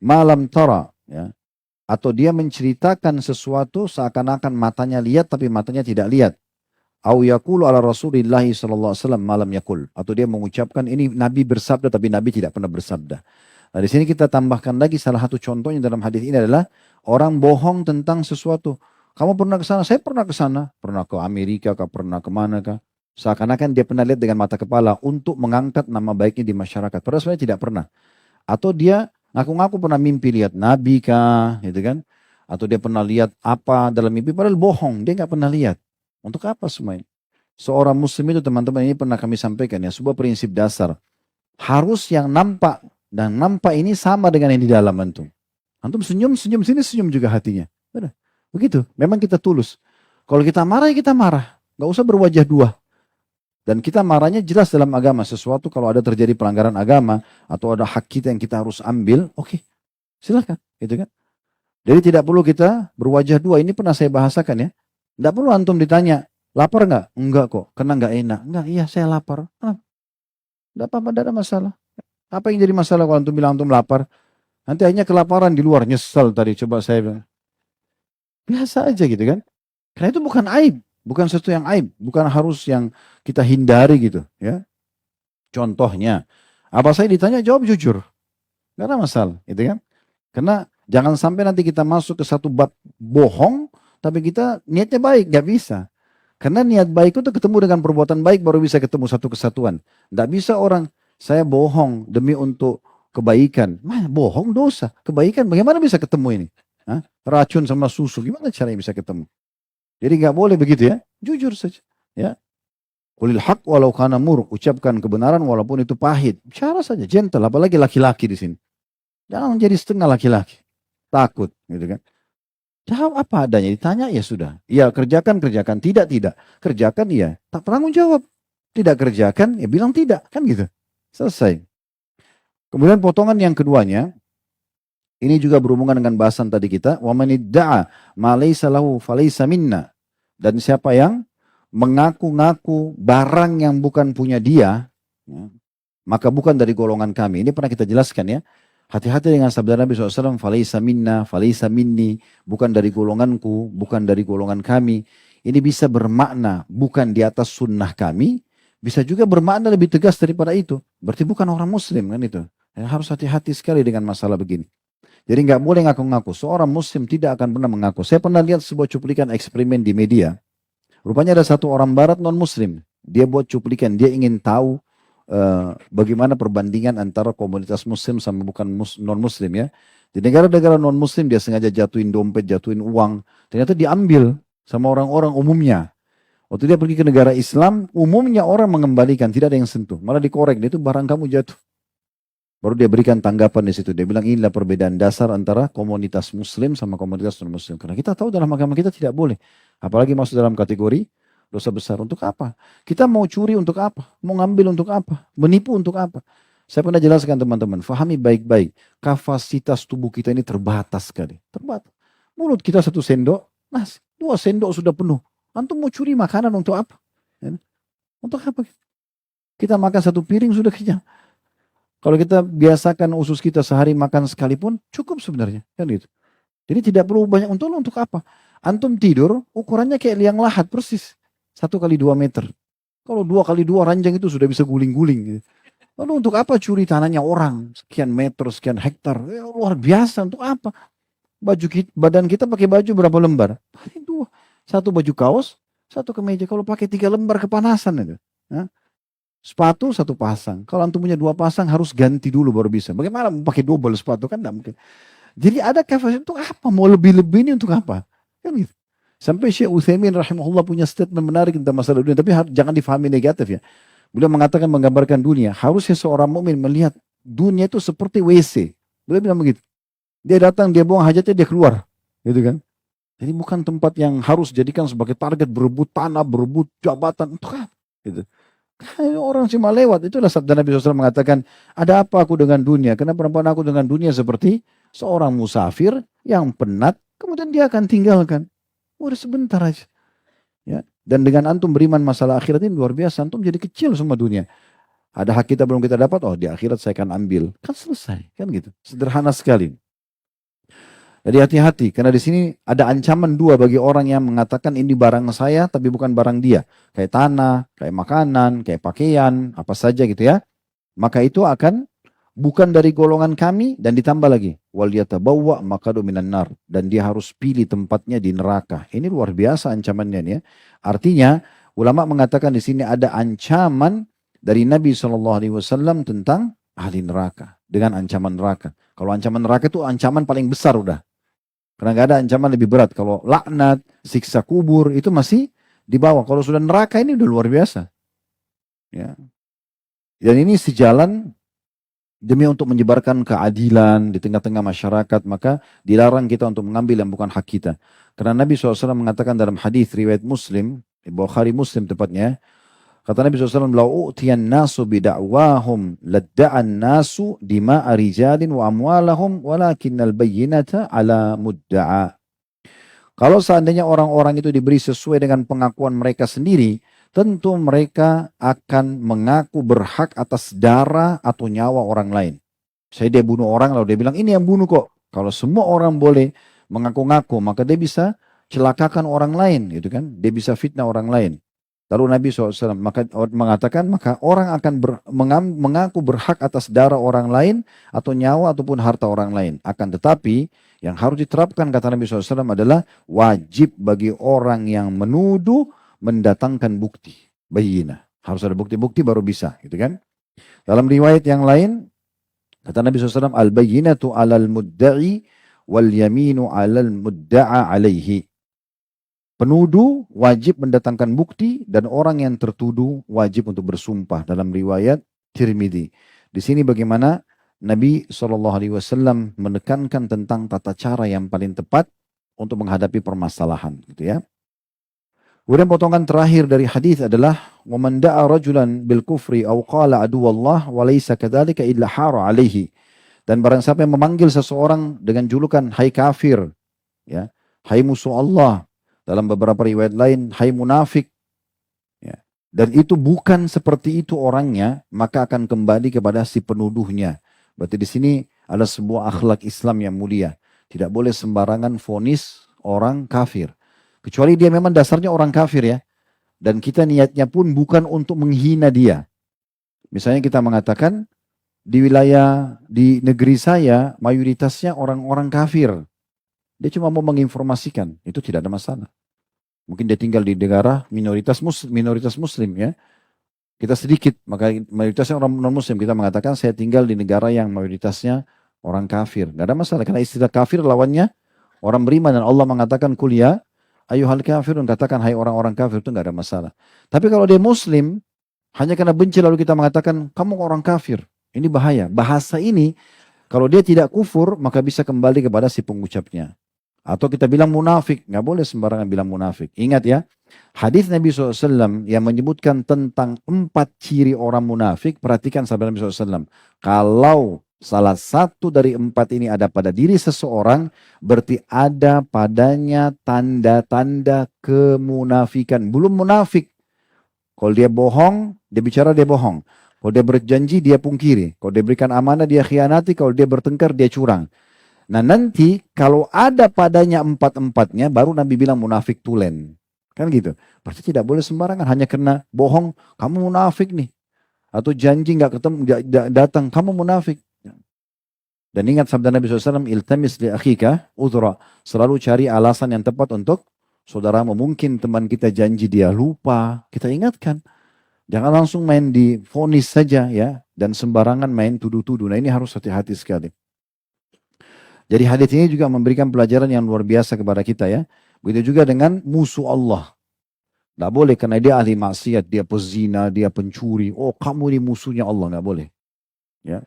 S2: malam tara ya. Atau dia menceritakan sesuatu seakan-akan matanya lihat tapi matanya tidak lihat. Au yaqulu ala Rasulillah sallallahu alaihi wasallam malam yakul. Atau dia mengucapkan ini Nabi bersabda tapi Nabi tidak pernah bersabda. Nah di sini kita tambahkan lagi salah satu contohnya dalam hadis ini adalah orang bohong tentang sesuatu. Kamu pernah ke sana? Saya pernah ke sana. Pernah ke Amerika kah? Pernah kemana kah? Seakan-akan dia pernah lihat dengan mata kepala untuk mengangkat nama baiknya di masyarakat. Padahal sebenarnya tidak pernah. Atau dia ngaku-ngaku pernah mimpi lihat Nabi kah? Gitu kan? Atau dia pernah lihat apa dalam mimpi. Padahal bohong. Dia nggak pernah lihat. Untuk apa semua ini? Seorang muslim itu teman-teman ini pernah kami sampaikan ya. Sebuah prinsip dasar. Harus yang nampak. Dan nampak ini sama dengan yang di dalam antum. Antum senyum sini senyum juga hatinya. Benar. Begitu. Memang kita tulus. Kalau kita marah ya kita marah. Gak usah berwajah dua. Dan kita marahnya jelas dalam agama. Sesuatu kalau ada terjadi pelanggaran agama. Atau ada hak kita yang kita harus ambil. Oke. Silakan. Gitu kan. Jadi tidak perlu kita berwajah dua. Ini pernah saya bahasakan ya. Tidak perlu antum ditanya. Lapar nggak? Enggak kok. Karena nggak enak. Enggak. Iya saya lapar. Tidak apa-apa. Tidak ada masalah. Apa yang jadi masalah kalau antum bilang antum lapar? Nanti akhirnya kelaparan di luar. Nyesel tadi. Coba saya bilang. Biasa aja gitu kan. Karena itu bukan aib. Bukan sesuatu yang aib. Bukan harus yang kita hindari gitu. Ya. Contohnya. Apa saya ditanya jawab jujur. Gak ada masalah. Gitu kan. Karena jangan sampai nanti kita masuk ke satu bab bohong. Tapi kita niatnya baik. Gak bisa. Karena niat baik itu ketemu dengan perbuatan baik. Baru bisa ketemu satu kesatuan. Gak bisa orang. Saya bohong demi untuk kebaikan. Bohong dosa. Kebaikan bagaimana bisa ketemu ini? Hah? Racun sama susu. Gimana caranya bisa ketemu? Jadi nggak boleh begitu ya. Jujur saja. Ya. Qulil haq walau kana mur. Ucapkan kebenaran walaupun itu pahit. Bicara saja. Gentle. Apalagi laki-laki di sini. Jangan menjadi setengah laki-laki. Takut. Gitu kan. Jawab apa adanya. Ditanya ya sudah. Ya kerjakan. Tidak. Kerjakan ya. Tak tanggung jawab. Tidak kerjakan ya bilang tidak. Kan gitu. Selesai. Kemudian potongan yang keduanya, ini juga berhubungan dengan bahasan tadi kita. Wa man idda'a ma laysa lahu falaysa minna. Dan siapa yang mengaku-ngaku barang yang bukan punya dia, ya, maka bukan dari golongan kami. Ini pernah kita jelaskan ya. Hati-hati dengan sabda Nabi SAW, falaysa minna, falaysa minni, bukan dari golonganku, bukan dari golongan kami. Ini bisa bermakna bukan di atas sunnah kami, bisa juga bermakna lebih tegas daripada itu. Berarti bukan orang muslim kan itu. Ya, harus hati-hati sekali dengan masalah begini. Jadi nggak boleh ngaku-ngaku. Seorang muslim tidak akan pernah mengaku. Saya pernah lihat sebuah cuplikan eksperimen di media. Rupanya ada satu orang barat non muslim. Dia buat cuplikan. Dia ingin tahu bagaimana perbandingan antara komunitas muslim sama bukan non muslim ya. Di negara-negara non muslim dia sengaja jatuhin dompet, jatuhin uang. Ternyata diambil sama orang-orang umumnya. Waktu dia pergi ke negara Islam, umumnya orang mengembalikan, tidak ada yang sentuh. Malah dikorek, itu barang kamu jatuh. Baru dia berikan tanggapan di situ. Dia bilang inilah perbedaan dasar antara komunitas muslim sama komunitas non-muslim. Karena kita tahu dalam agama kita tidak boleh. Apalagi masuk dalam kategori dosa besar. Untuk apa? Kita mau curi untuk apa? Mau ngambil untuk apa? Menipu untuk apa? Saya pernah jelaskan teman-teman, fahami baik-baik. Kapasitas tubuh kita ini terbatas sekali. Terbatas. Mulut kita 1 sendok, nasi. 2 sendok sudah penuh. Antum mau curi makanan untuk apa? Ya. Untuk apa? Kita makan 1 piring sudah kenyang. Kalau kita biasakan usus kita sehari makan sekalipun, cukup sebenarnya. Kan gitu. Jadi tidak perlu banyak untuk apa? Antum tidur, ukurannya kayak liang lahat persis. 1 kali 2 meter. Kalau 2 kali 2 ranjang itu sudah bisa guling-guling. Gitu. Lalu untuk apa curi tanahnya orang? Sekian meter, sekian hektar. Ya, luar biasa, untuk apa? Badan kita pakai baju berapa lembar? Paling 2. 1 baju kaos, 1 kemeja. Kalau pakai 3 lembar kepanasan itu. Ya. Sepatu 1 pasang. Kalau antum punya 2 pasang harus ganti dulu baru bisa. Bagaimana mau pakai double sepatu kan tidak mungkin. Jadi ada kapasitas untuk apa? Mau lebih-lebih ini untuk apa? Kan gitu. Sampai Syekh Utsaimin rahimahullah punya statement menarik tentang masalah dunia. Tapi jangan difahami negatif ya. Beliau mengatakan menggambarkan dunia. Harusnya seorang mukmin melihat dunia itu seperti WC. Beliau bilang begitu. Dia datang, dia buang hajatnya, dia keluar. Gitu kan. Jadi bukan tempat yang harus dijadikan sebagai target berebut tanah, berebut jabatan. Untuk apa? Gitu. Orang cuma lewat. Itulah sabda Nabi SAW mengatakan, ada apa aku dengan dunia? Karena perempuan aku dengan dunia seperti seorang musafir yang penat, kemudian dia akan tinggalkan. Udah sebentar aja. Ya. Dan dengan antum beriman masalah akhirat ini luar biasa. Antum jadi kecil semua dunia. Ada hak kita belum kita dapat, oh di akhirat saya akan ambil. Kan selesai. Kan gitu. Sederhana sekali. Jadi hati-hati, karena di sini ada ancaman dua bagi orang yang mengatakan ini barang saya tapi bukan barang dia. Kayak tanah, kayak makanan, kayak pakaian, apa saja gitu ya. Maka itu akan bukan dari golongan kami dan ditambah lagi. Wal yatabawwa maqadu minan nar. Dan dia harus pilih tempatnya di neraka. Ini luar biasa ancamannya nih ya. Artinya ulama mengatakan di sini ada ancaman dari Nabi SAW tentang ahli neraka. Dengan ancaman neraka. Kalau ancaman neraka itu ancaman paling besar udah. Karena gak ada ancaman lebih berat. Kalau laknat, siksa kubur itu masih di bawah. Kalau sudah neraka ini udah luar biasa. Ya. Dan ini sejalan demi untuk menyebarkan keadilan di tengah-tengah masyarakat. Maka dilarang kita untuk mengambil yang bukan hak kita. Karena Nabi SAW mengatakan dalam hadis riwayat Muslim, Bukhari Muslim tepatnya. Kata Nabi SAW, "Lau utiyan nasu bida'wahum ladda'an nasu dima'a rijalin wa amwalahum walakinnal bayyinata ala mudda'a." Kalau seandainya orang-orang itu diberi sesuai dengan pengakuan mereka sendiri, tentu mereka akan mengaku berhak atas darah atau nyawa orang lain. Saya dia bunuh orang lalu dia bilang ini yang bunuh kok. Kalau semua orang boleh mengaku-ngaku, maka dia bisa celakakan orang lain, gitu kan? Dia bisa fitnah orang lain. Lalu Nabi SAW mengatakan, maka orang akan mengaku berhak atas darah orang lain atau nyawa ataupun harta orang lain. Akan tetapi yang harus diterapkan kata Nabi SAW adalah wajib bagi orang yang menuduh mendatangkan bukti. Bayyinah. Harus ada bukti-bukti baru bisa. Gitu kan? Dalam riwayat yang lain, kata Nabi SAW, al-bayyinatu alal mudda'i wal yaminu alal mudda'a alaihi. Penuduh wajib mendatangkan bukti dan orang yang tertuduh wajib untuk bersumpah dalam riwayat Tirmidzi. Di sini bagaimana Nabi SAW menekankan tentang tata cara yang paling tepat untuk menghadapi permasalahan, gitu ya. Kemudian potongan terakhir dari hadis adalah وَمَنْ دَعَ رَجُلًا بِالْكُفْرِ أَوْ قَالَ عَدُوَ اللَّهِ وَلَيْسَ كَذَلِكَ إِلَّا حَارَ عَلَيْهِ. Dan barang siapa yang memanggil seseorang dengan julukan hai kafir, ya, hai musuh Allah, dalam beberapa riwayat lain, hai munafik. Ya. Dan itu bukan seperti itu orangnya, maka akan kembali kepada si penuduhnya. Berarti di sini ada sebuah akhlak Islam yang mulia. Tidak boleh sembarangan vonis orang kafir. Kecuali dia memang dasarnya orang kafir ya. Dan kita niatnya pun bukan untuk menghina dia. Misalnya kita mengatakan, di negeri saya mayoritasnya orang-orang kafir. Dia cuma mau menginformasikan, itu tidak ada masalah. Mungkin dia tinggal di negara minoritas muslim ya. Kita sedikit, maka mayoritasnya orang non-muslim. Kita mengatakan saya tinggal di negara yang mayoritasnya orang kafir. Tidak ada masalah, karena istilah kafir lawannya orang beriman. Dan Allah mengatakan kuliah, ayuhal kafirun, katakan hai orang-orang kafir, itu tidak ada masalah. Tapi kalau dia muslim, hanya karena benci lalu kita mengatakan kamu orang kafir. Ini bahaya. Bahasa ini, kalau dia tidak kufur, maka bisa kembali kepada si pengucapnya. Atau kita bilang munafik. Nggak boleh sembarangan bilang munafik. Ingat ya, hadis Nabi SAW yang menyebutkan tentang 4 ciri orang munafik. Perhatikan sabda Nabi SAW. Kalau salah satu dari 4 ini ada pada diri seseorang, berarti ada padanya tanda-tanda kemunafikan. Belum munafik. Kalau dia bohong, dia bicara dia bohong. Kalau dia berjanji, dia pungkiri. Kalau dia berikan amanah, dia khianati. Kalau dia bertengkar, dia curang. Nah nanti kalau ada padanya 4-4-nya, baru Nabi bilang munafik tulen. Kan gitu. Berarti tidak boleh sembarangan. Hanya karena bohong, kamu munafik nih. Atau janji gak ketemu, datang, kamu munafik. Dan ingat sabda Nabi SAW, iltamis li akhika udhra. Selalu cari alasan yang tepat untuk saudaramu. Mungkin teman kita janji dia lupa. Kita ingatkan. Jangan langsung main di vonis saja ya. Dan sembarangan main tuduh-tuduh. Nah ini harus hati-hati sekali. Jadi hadis ini juga memberikan pelajaran yang luar biasa kepada kita ya. Begitu juga dengan musuh Allah. Tidak boleh karena dia ahli maksiat, dia pezina, dia pencuri. Oh kamu ini musuhnya Allah, nggak boleh. Ya.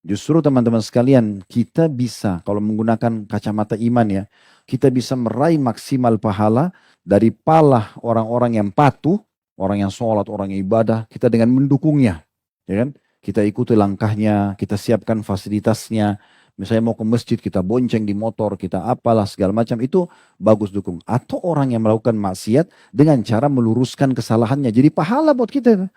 S2: Justru teman-teman sekalian, kita bisa kalau menggunakan kacamata iman ya, kita bisa meraih maksimal pahala dari pala orang-orang yang patuh, orang yang sholat, orang yang ibadah, kita dengan mendukungnya. Ya kan? Kita ikuti langkahnya, kita siapkan fasilitasnya. Misalnya mau ke masjid, kita bonceng di motor, kita apalah segala macam, itu bagus dukung. Atau orang yang melakukan maksiat dengan cara meluruskan kesalahannya. Jadi pahala buat kita.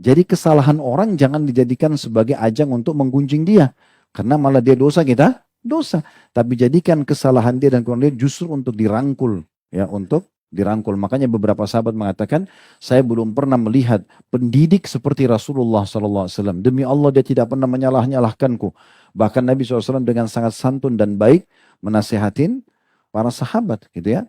S2: Jadi kesalahan orang jangan dijadikan sebagai ajang untuk menggunjing dia. Karena malah dia dosa, kita dosa. Tapi jadikan kesalahan dia dan kurang dia justru untuk dirangkul. Ya, untuk dirangkul. Makanya beberapa sahabat mengatakan, saya belum pernah melihat pendidik seperti Rasulullah SAW. Demi Allah dia tidak pernah menyalah-nyalahkanku. Bahkan Nabi SAW dengan sangat santun dan baik menasihatin para sahabat gitu ya.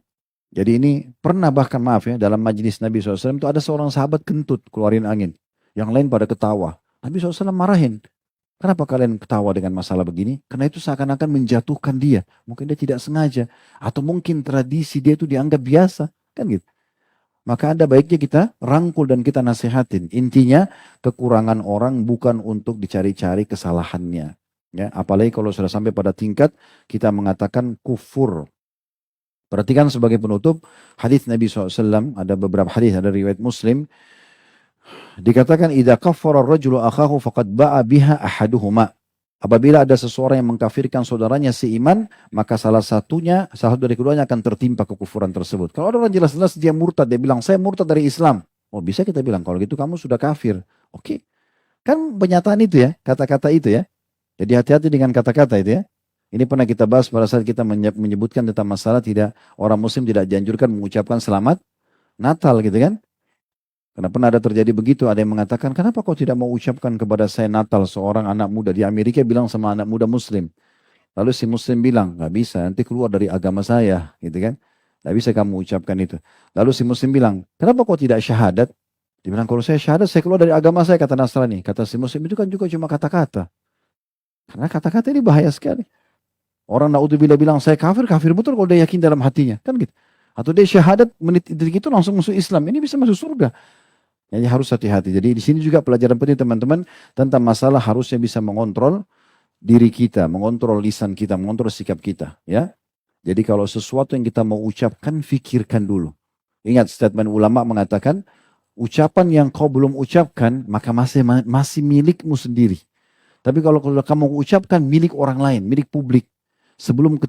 S2: Jadi ini pernah bahkan maaf ya, dalam majelis Nabi SAW itu ada seorang sahabat kentut keluarin angin. Yang lain pada ketawa. Nabi SAW marahin. Kenapa kalian ketawa dengan masalah begini? Karena itu seakan-akan menjatuhkan dia. Mungkin dia tidak sengaja. Atau mungkin tradisi dia itu dianggap biasa. Kan gitu. Maka ada baiknya kita rangkul dan kita nasihatin. Intinya kekurangan orang bukan untuk dicari-cari kesalahannya. Ya, apalagi kalau sudah sampai pada tingkat kita mengatakan kufur. Perhatikan sebagai penutup hadis Nabi SAW. Ada beberapa hadis, ada riwayat Muslim. Dikatakan idza kaffara ar-rajulu akhahu faqad ba'a biha ahaduhuma. Apabila ada seseorang yang mengkafirkan saudaranya seiman, maka salah satu dari keduanya akan tertimpa kekufuran tersebut. Kalau ada orang jelas-jelas dia murtad, dia bilang saya murtad dari Islam. Oh, bisa kita bilang kalau gitu kamu sudah kafir. Oke. Kan pernyataan itu ya, kata-kata itu ya. Jadi hati-hati dengan kata-kata itu ya. Ini pernah kita bahas pada saat kita menyebutkan tentang masalah tidak orang muslim tidak dianjurkan mengucapkan selamat Natal gitu kan. Karena pernah ada terjadi begitu, ada yang mengatakan, kenapa kau tidak mau ucapkan kepada saya Natal, seorang anak muda di Amerika bilang sama anak muda muslim. Lalu si muslim bilang, nggak bisa, nanti keluar dari agama saya, gitu kan. Nggak bisa kamu ucapkan itu. Lalu si muslim bilang, kenapa kau tidak syahadat? Dia bilang, kalau saya syahadat, saya keluar dari agama saya, kata Nasrani. Kata si muslim, itu kan juga cuma kata-kata. Karena kata-kata ini bahaya sekali. Orang na'udzubillah bilang, saya kafir, kafir betul kalau dia yakin dalam hatinya. Kan gitu. Atau dia syahadat, menit itu langsung masuk Islam. Ini bisa masuk surga. Jadi harus hati-hati. Jadi di sini juga pelajaran penting teman-teman tentang masalah harusnya bisa mengontrol diri kita, mengontrol lisan kita, mengontrol sikap kita. Ya. Jadi kalau sesuatu yang kita mau ucapkan, fikirkan dulu. Ingat statement ulama mengatakan, ucapan yang kau belum ucapkan, maka masih milikmu sendiri. Tapi kalau kamu ucapkan milik orang lain, milik publik. Sebelum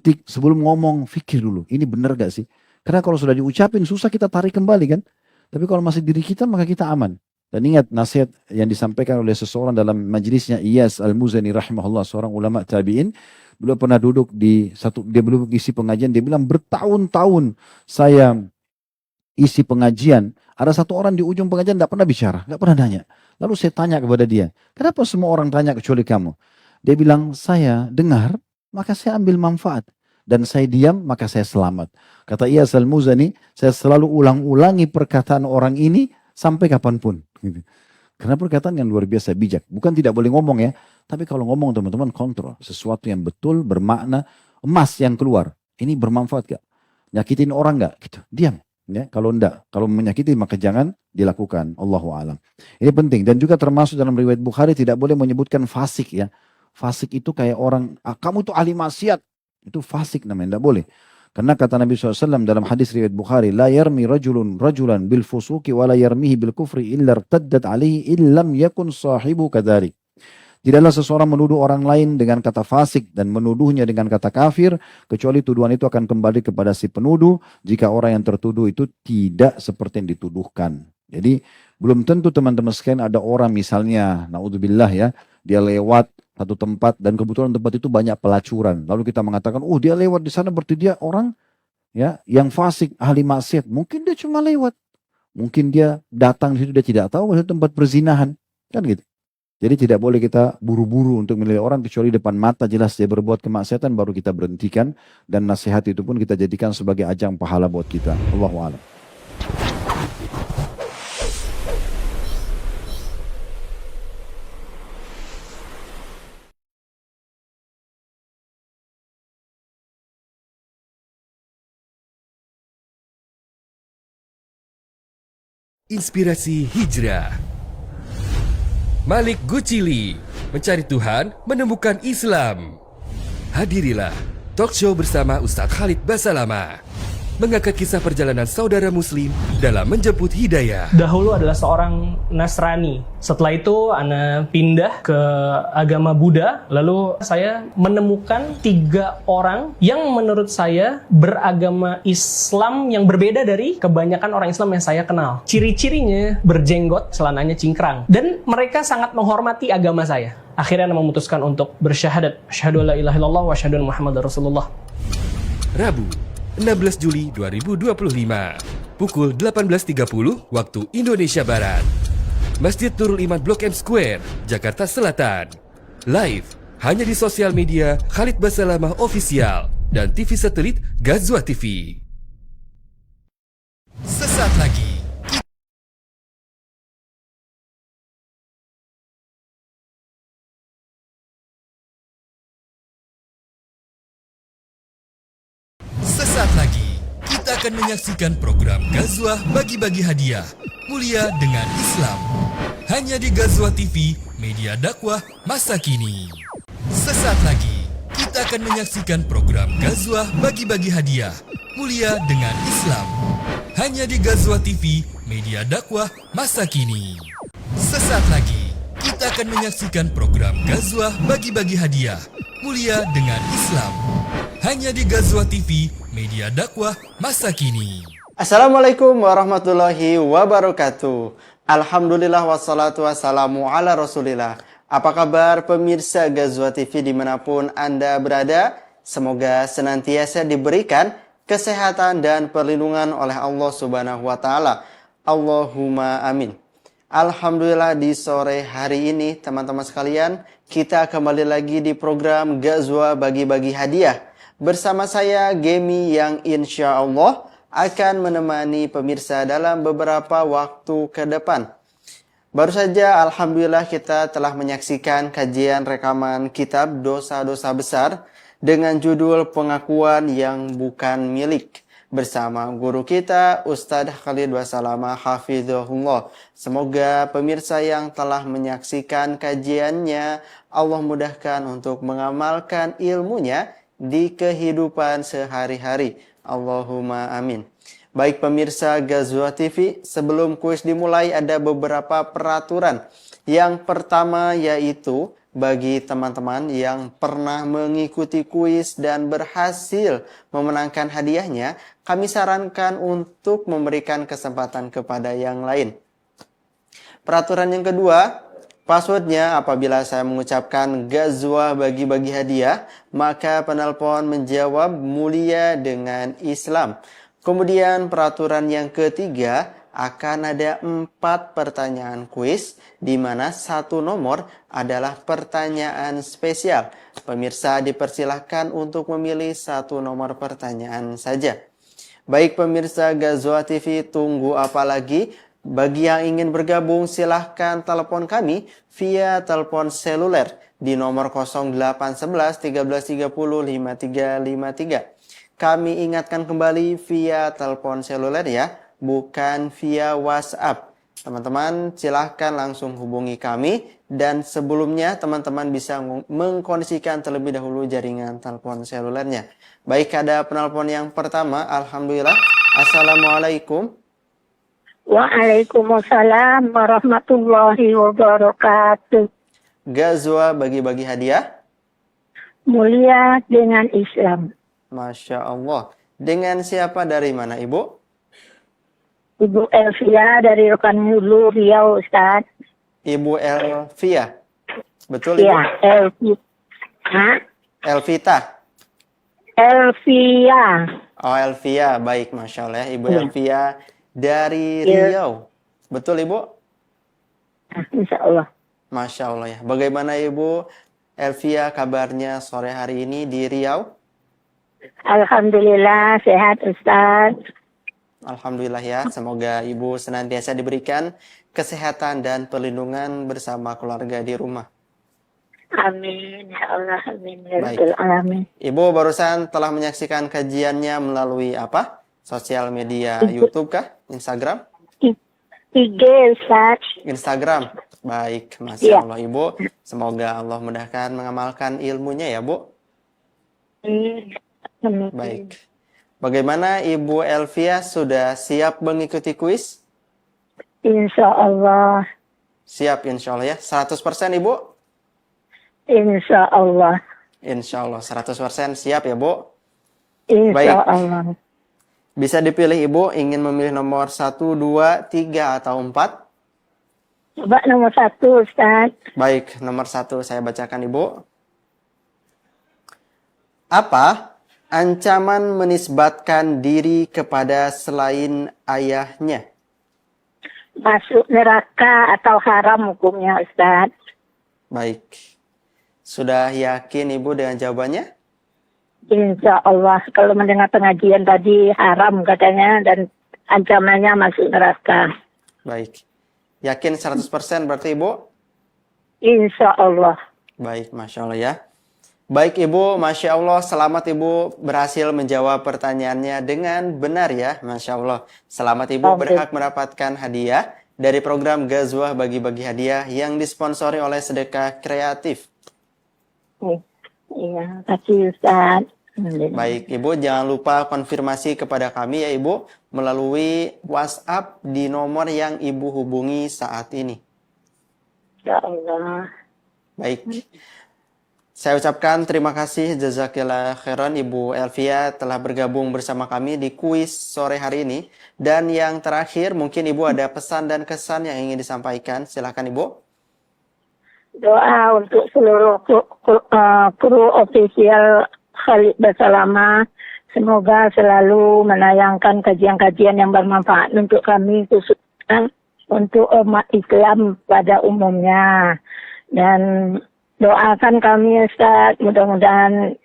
S2: ngomong, fikir dulu. Ini benar gak sih? Karena kalau sudah diucapin, susah kita tarik kembali kan? Tapi kalau masih diri kita, maka kita aman. Dan ingat nasihat yang disampaikan oleh seseorang dalam majelisnya Iyas Al-Muzani rahimahullah, seorang ulama tabi'in. Beliau pernah duduk dia belum isi pengajian, dia bilang bertahun-tahun saya isi pengajian. Ada satu orang di ujung pengajian tidak pernah bicara, tidak pernah nanya. Lalu saya tanya kepada dia, kenapa semua orang tanya kecuali kamu? Dia bilang, saya dengar, maka saya ambil manfaat. Dan saya diam, maka saya selamat. Kata Iyas Al-Muzani, saya selalu ulang-ulangi perkataan orang ini sampai kapanpun. Gitu. Karena perkataan yang luar biasa bijak. Bukan tidak boleh ngomong ya, tapi kalau ngomong teman-teman kontrol. Sesuatu yang betul, bermakna, emas yang keluar. Ini bermanfaat gak? Nyakitin orang gak? Gitu. Diam. Ya, kalau enggak, kalau menyakiti maka jangan dilakukan. Allahu a'lam. Ini penting. Dan juga termasuk dalam riwayat Bukhari tidak boleh menyebutkan fasik ya. Fasik itu kayak orang, kamu itu ahli maksiat. Itu fasik namanya, tidak boleh. Karena kata Nabi SAW dalam hadis riwayat Bukhari, la yarmi rajulan bil fusuki wa la yarmihi bil kufri illa irtaddat alaihi illam yakun sahibu kadhalik. Tidaklah seseorang menuduh orang lain dengan kata fasik dan menuduhnya dengan kata kafir, kecuali tuduhan itu akan kembali kepada si penuduh jika orang yang tertuduh itu tidak seperti yang dituduhkan. Jadi belum tentu teman-teman sekalian ada orang misalnya, naudzubillah ya, dia lewat satu tempat dan kebetulan tempat itu banyak pelacuran. Lalu kita mengatakan, oh dia lewat di sana berarti dia orang ya yang fasik, ahli maksiat. Mungkin dia cuma lewat. Mungkin dia datang di situ dia tidak tahu itu tempat perzinahan. Kan gitu. Jadi tidak boleh kita buru-buru untuk menilai orang kecuali depan mata jelas dia berbuat kemaksiatan baru kita berhentikan dan nasihat itu pun kita jadikan sebagai ajang pahala buat kita. Allahu a'lam.
S1: Inspirasi Hijrah. Malik Gucili Mencari Tuhan, menemukan Islam. Hadirilah talk show bersama Ustadz Khalid Basalamah, mengangkat kisah perjalanan saudara muslim dalam menjemput hidayah.
S3: Dahulu adalah seorang Nasrani. Setelah itu Ana pindah ke agama Buddha. Lalu saya menemukan 3 orang yang menurut saya beragama Islam yang berbeda dari kebanyakan orang Islam yang saya kenal. Ciri-cirinya berjenggot, celananya cingkrang. Dan mereka sangat menghormati agama saya. Akhirnya Ana memutuskan untuk bersyahadat. Asyhadu alla ilaha illallah wa asyhadu anna Muhammadar Rasulullah.
S1: Rabu, 16 Juli 2025, pukul 18.30 waktu Indonesia Barat. Masjid Nurul Iman Blok M Square, Jakarta Selatan. Live hanya di sosial media Khalid Basalamah Official dan TV satelit Gazwa TV. Sesaat lagi. Sesaat lagi, kita akan menyaksikan program Gazwah Bagi-Bagi Hadiah Mulia dengan Islam. Hanya di Gazwa TV, media dakwah masa kini. Sesaat lagi, kita akan menyaksikan program Gazwah Bagi-Bagi Hadiah Mulia dengan Islam. Hanya di Gazwa TV, media dakwah masa kini. Sesaat lagi, kita akan menyaksikan program Gazwah Bagi-Bagi Hadiah Mulia dengan Islam. Hanya di Gazwa TV, media dakwah masa kini.
S4: Assalamualaikum warahmatullahi wabarakatuh. Alhamdulillah wassalatu wassalamu ala rasulillah. Apa kabar pemirsa Gazwa TV dimanapun Anda berada? Semoga senantiasa diberikan kesehatan dan perlindungan oleh Allah Subhanahu wa Ta'ala. Allahumma amin. Alhamdulillah di sore hari ini teman-teman sekalian, kita kembali lagi di program Gazwa Bagi-Bagi Hadiah. Bersama saya Gemi yang insya Allah akan menemani pemirsa dalam beberapa waktu ke depan. Baru saja Alhamdulillah kita telah menyaksikan kajian rekaman kitab Dosa-Dosa Besar dengan judul Pengakuan yang Bukan Milik bersama guru kita Ustadz Khalid Basalamah Hafizahullah. Semoga pemirsa yang telah menyaksikan kajiannya Allah mudahkan untuk mengamalkan ilmunya di kehidupan sehari-hari. Allahumma amin. Baik pemirsa Gazwa TV, sebelum kuis dimulai ada beberapa peraturan. Yang pertama yaitu bagi teman-teman yang pernah mengikuti kuis dan berhasil memenangkan hadiahnya, kami sarankan untuk memberikan kesempatan kepada yang lain. Peraturan yang kedua, passwordnya apabila saya mengucapkan Gazwa Bagi-Bagi Hadiah, maka penelpon menjawab mulia dengan Islam. Kemudian peraturan yang ketiga, akan ada 4 pertanyaan kuis, di mana 1 nomor adalah pertanyaan spesial. Pemirsa dipersilahkan untuk memilih 1 nomor pertanyaan saja. Baik pemirsa Gazwa TV, tunggu apa lagi? Bagi yang ingin bergabung, silahkan telepon kami via telepon seluler di nomor 0811 1330 5353. Kami ingatkan kembali via telepon seluler ya, bukan via WhatsApp. Teman-teman silahkan langsung hubungi kami, dan sebelumnya teman-teman bisa mengkondisikan terlebih dahulu jaringan telepon selulernya. Baik, ada penelpon yang pertama. Alhamdulillah. Assalamualaikum.
S5: Waalaikumsalam warahmatullahi wabarakatuh.
S4: Gazwa Bagi-Bagi Hadiah
S5: Mulia dengan Islam.
S4: Masya Allah. Dengan siapa, dari mana Ibu?
S5: Ibu Elvia dari Rokanhulu, Riau, Ustaz.
S4: Ibu Elvia. Betul Ibu?
S5: Ya, Elvia.
S4: Elvita.
S5: Elvia.
S4: Oh, Elvia. Baik, Masya Allah ya. Ibu
S5: Ya.
S4: Elvia dari
S5: Ya.
S4: Riau. Betul Ibu?
S5: Insya Allah.
S4: Masya Allah ya. Bagaimana Ibu Elvia kabarnya sore hari ini di Riau?
S5: Alhamdulillah sehat Ustaz.
S4: Alhamdulillah ya. Semoga Ibu senantiasa diberikan kesehatan dan perlindungan bersama keluarga di rumah.
S5: Amin ya Allah, amin ya
S4: Baik.
S5: Rabbal alamin.
S4: Ibu barusan telah menyaksikan kajiannya melalui apa? Sosial media YouTube kah? Instagram?
S5: IG, Ustaz.
S4: Instagram. Baik, Masya
S5: Iya.
S4: Allah Ibu. Semoga Allah mudahkan mengamalkan ilmunya ya Bu.
S5: Amin.
S4: Baik. Bagaimana Ibu Elvia, sudah siap mengikuti kuis?
S5: Insya Allah.
S4: Siap insya Allah ya. 100% Ibu?
S5: Insya Allah.
S4: Insya Allah 100% siap ya Bu.
S5: Insya
S4: Baik.
S5: Allah.
S4: Bisa dipilih Ibu, ingin memilih nomor 1, 2, 3, atau 4?
S5: Coba nomor 1, Ustaz.
S4: Baik, nomor 1 saya bacakan Ibu. Apa ancaman menisbatkan diri kepada selain ayahnya?
S5: Masuk neraka atau haram hukumnya, Ustaz.
S4: Baik. Sudah yakin Ibu dengan jawabannya?
S5: Insya Allah. Kalau mendengar pengajian tadi haram katanya dan ancamannya masuk neraka.
S4: Baik. Yakin 100% berarti Ibu?
S5: Insya Allah.
S4: Baik, Masya Allah ya. Baik Ibu, Masya Allah, selamat Ibu berhasil menjawab pertanyaannya dengan benar ya, Masya Allah. Selamat Ibu
S5: Oke.
S4: berhak mendapatkan hadiah dari program Gazwah Bagi-Bagi Hadiah yang disponsori oleh Sedekah Kreatif.
S5: Iya, kasih Ustaz. Alhamdulillah.
S4: Baik Ibu, jangan lupa konfirmasi kepada kami ya Ibu melalui WhatsApp di nomor yang Ibu hubungi saat ini.
S5: Ya Allah.
S4: Baik. Saya ucapkan terima kasih jazakillah khairan Ibu Elvia telah bergabung bersama kami di kuis sore hari ini. Dan yang terakhir mungkin Ibu ada pesan dan kesan yang ingin disampaikan. Silakan Ibu.
S5: Doa untuk seluruh kru official Khalid Basalamah. Semoga selalu menayangkan kajian-kajian yang bermanfaat untuk kami, khususnya untuk umat Islam pada umumnya. Dan doakan kami Ustaz, mudah-mudahan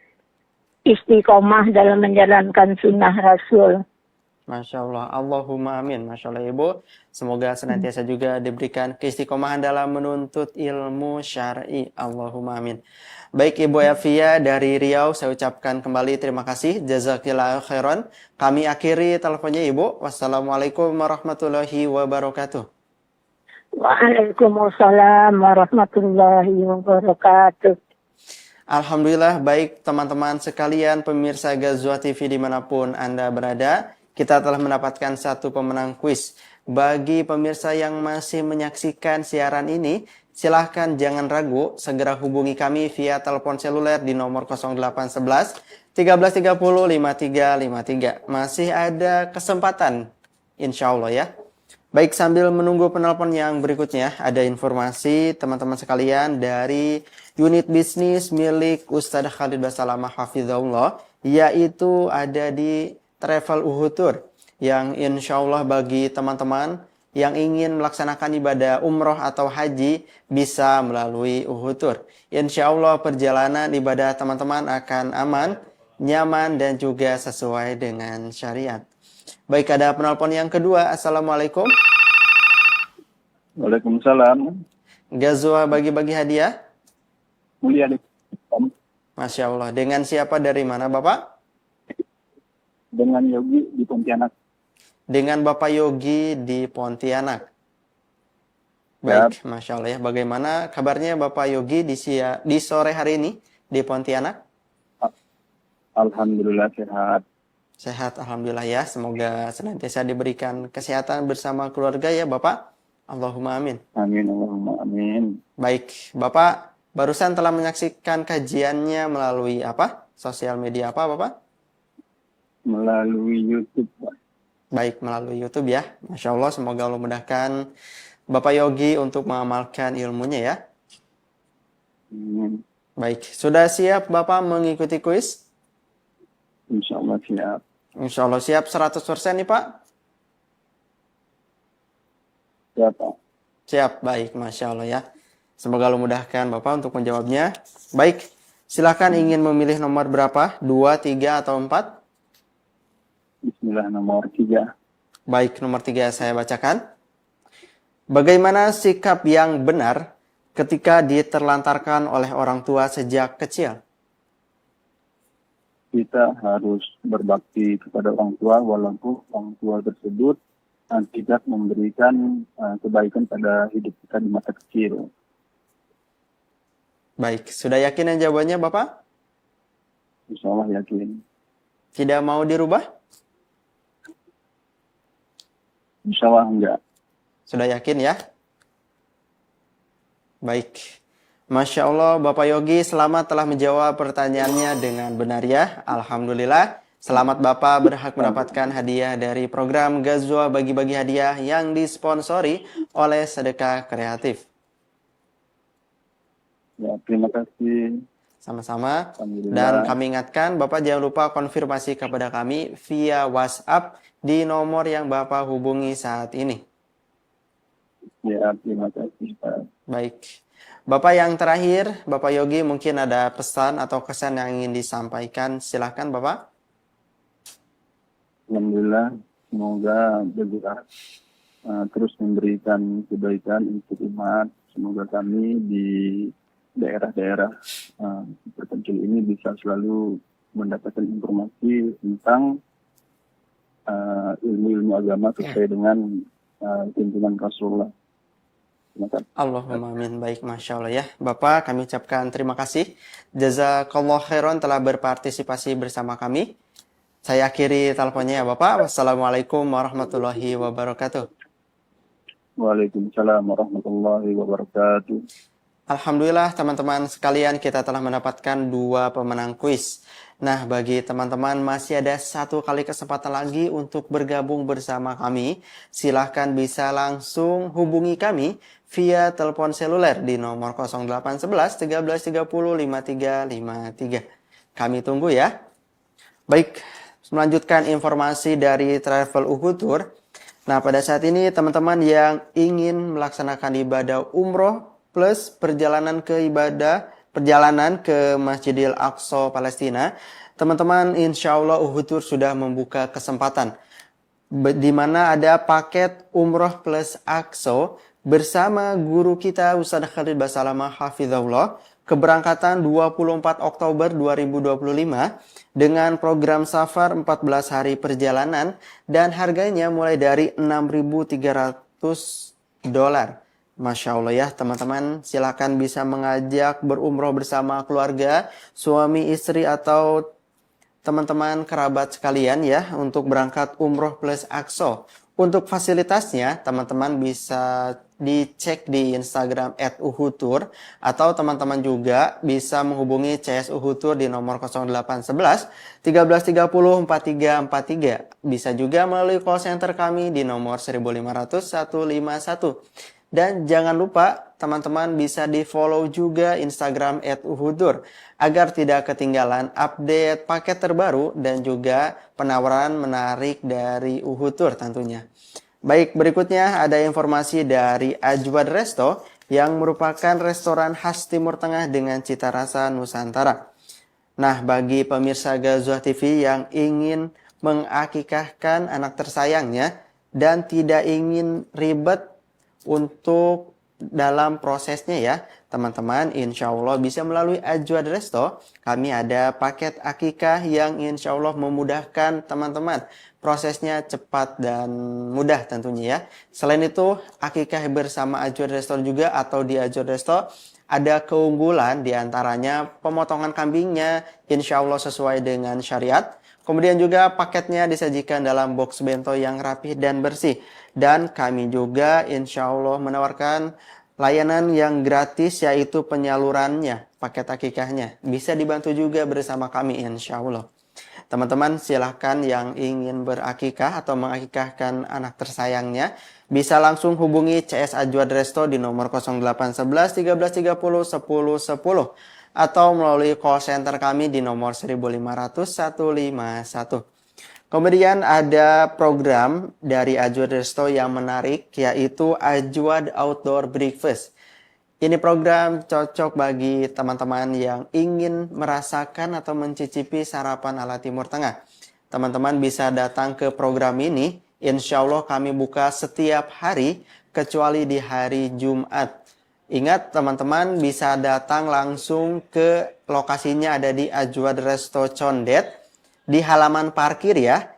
S5: istiqomah dalam menjalankan sunnah Rasul.
S4: Masya Allah, Allahumma amin. Masya Allah Ibu, semoga senantiasa juga diberikan keistiqomahan dalam menuntut ilmu syar'i. Allahumma amin. Baik Ibu Elvia dari Riau, saya ucapkan kembali terima kasih. Jazakillah khairan. Kami akhiri teleponnya Ibu. Wassalamualaikum warahmatullahi wabarakatuh.
S5: Waalaikumsalam warahmatullahi wabarakatuh.
S4: Alhamdulillah, baik teman-teman sekalian pemirsa Gazwah TV dimanapun Anda berada, kita telah mendapatkan satu pemenang kuis. Bagi pemirsa yang masih menyaksikan siaran ini, silahkan jangan ragu, segera hubungi kami via telepon seluler di nomor 0811 1330 5353. Masih ada kesempatan, insya Allah ya. Baik, sambil menunggu penelpon yang berikutnya, ada informasi teman-teman sekalian dari unit bisnis milik Ustadz Khalid Basalamah Hafizahullah, yaitu ada di Travel Uhutur, yang insya Allah bagi teman-teman yang ingin melaksanakan ibadah umroh atau haji bisa melalui Uhutur. Insya Allah perjalanan ibadah teman-teman akan aman, nyaman, dan juga sesuai dengan syariat. Baik, ada penelpon yang kedua. Assalamualaikum.
S6: Waalaikumsalam.
S4: Gazwah Bagi-Bagi Hadiah.
S6: Mulia di
S4: Masya Allah. Dengan siapa dari mana Bapak?
S6: dengan Yogi di Pontianak.
S4: Dengan Bapak Yogi di Pontianak. Baik, Masya Allah ya. Bagaimana kabarnya Bapak Yogi di sore hari ini di Pontianak?
S6: Alhamdulillah sehat.
S4: Sehat, Alhamdulillah ya. Semoga senantiasa diberikan kesehatan bersama keluarga ya Bapak. Allahumma amin.
S6: Amin, Allahumma amin.
S4: Baik, Bapak barusan telah menyaksikan kajiannya melalui apa? Sosial media apa Bapak?
S6: Melalui YouTube, Pak.
S4: Baik, melalui YouTube ya. Masya Allah, semoga Allah mudahkan Bapak Yogi untuk mengamalkan ilmunya ya.
S6: Amin.
S4: Baik, sudah siap Bapak mengikuti kuis?
S6: Insya Allah siap.
S4: Insya Allah siap 100% nih Pak?
S6: Siap, Pak.
S4: Siap, baik, Masya Allah ya. Semoga Allah mudahkan Bapak untuk menjawabnya. Baik, silakan ingin memilih nomor berapa? 2, 3, atau 4?
S6: Bismillah nomor 3.
S4: Baik, nomor 3 saya bacakan. Bagaimana sikap yang benar ketika diterlantarkan oleh orang tua sejak kecil?
S6: Kita harus berbakti kepada orang tua walaupun orang tua tersebut tidak memberikan kebaikan pada hidup kita di masa kecil.
S4: Baik, sudah yakin yang jawabannya Bapak?
S6: Insya Allah yakin.
S4: Tidak mau dirubah?
S6: Insya Allah enggak.
S4: Sudah yakin ya? Baik. Masya Allah, Bapak Yogi selamat telah menjawab pertanyaannya dengan benar ya. Alhamdulillah. Selamat Bapak berhak mendapatkan hadiah dari program Ghazwa Bagi-Bagi Hadiah yang disponsori oleh Sedekah Kreatif.
S6: Ya, terima kasih.
S4: Sama-sama.
S6: Alhamdulillah.
S4: Dan kami ingatkan, Bapak jangan lupa konfirmasi kepada kami via WhatsApp di nomor yang Bapak hubungi saat ini.
S6: Ya, terima kasih Pak.
S4: Baik. Bapak yang terakhir, Bapak Yogi mungkin ada pesan atau kesan yang ingin disampaikan. Silahkan Bapak.
S6: Alhamdulillah, semoga bergerak terus memberikan kebaikan untuk umat. Semoga kami di daerah-daerah terpencil ini bisa selalu mendapatkan informasi tentang ilmu-ilmu agama sesuai dengan tuntunan Rasulullah. Terima kasih.
S4: Allahumma amin. Baik, Masya Allah ya. Bapak, kami ucapkan terima kasih. Jazakallah khairan telah berpartisipasi bersama kami. Saya akhiri teleponnya ya Bapak. Wassalamualaikum warahmatullahi wabarakatuh.
S6: Waalaikumsalam warahmatullahi wabarakatuh.
S4: Alhamdulillah teman-teman sekalian kita telah mendapatkan 2 pemenang kuis. Nah bagi teman-teman masih ada 1 kali kesempatan lagi untuk bergabung bersama kami. Silahkan bisa langsung hubungi kami via telepon seluler di nomor 0811 1330 5353. Kami tunggu ya. Baik, melanjutkan informasi dari Travel Uhud Tour. Nah pada saat ini teman-teman yang ingin melaksanakan ibadah umroh plus perjalanan ke Masjidil Aqsa Palestina, teman-teman insya Allah Uhud Tour sudah membuka kesempatan di mana ada paket umroh plus Aqsa bersama guru kita Ustaz Khalid Basalamah Hafizahullah, keberangkatan 24 Oktober 2025 dengan program safar 14 hari perjalanan dan harganya mulai dari $6.300. Masya Allah ya teman-teman, silakan bisa mengajak berumroh bersama keluarga, suami, istri atau teman-teman kerabat sekalian ya untuk berangkat umroh plus Aqsa. Untuk fasilitasnya teman-teman bisa dicek di Instagram @uhudtour atau teman-teman juga bisa menghubungi CS Uhud Tour di nomor 0811 1330 4343. Bisa juga melalui call center kami di nomor 1500151. Dan jangan lupa teman-teman bisa di follow juga Instagram @uhudtour agar tidak ketinggalan update paket terbaru dan juga penawaran menarik dari Uhud Tour tentunya. Baik, berikutnya ada informasi dari Ajwad Resto yang merupakan restoran khas Timur Tengah dengan cita rasa Nusantara. Nah, bagi pemirsa Ghazwah TV yang ingin mengakikahkan anak tersayangnya dan tidak ingin ribet untuk dalam prosesnya ya teman-teman, insya Allah bisa melalui Ajwad Resto. Kami ada paket akikah yang insya Allah memudahkan teman-teman, prosesnya cepat dan mudah tentunya ya. Selain itu akikah bersama Ajwad Resto juga atau di Ajwad Resto ada keunggulan diantaranya pemotongan kambingnya insya Allah sesuai dengan syariat. Kemudian juga paketnya disajikan dalam box bento yang rapih dan bersih. Dan kami juga insya Allah menawarkan layanan yang gratis yaitu penyalurannya, paket akikahnya. Bisa dibantu juga bersama kami insya Allah. Teman-teman silahkan yang ingin berakikah atau mengakikahkan anak tersayangnya bisa langsung hubungi CS Ajwad Resto di nomor 0811 1330 1010 atau melalui call center kami di nomor 1500151. Kemudian ada program dari Ajwad Resto yang menarik yaitu Ajwad Outdoor Breakfast. Ini program cocok bagi teman-teman yang ingin merasakan atau mencicipi sarapan ala Timur Tengah. Teman-teman bisa datang ke program ini. Insya Allah kami buka setiap hari kecuali di hari Jumat. Ingat teman-teman bisa datang langsung ke lokasinya ada di Ajwad Resto Condet di halaman parkir ya.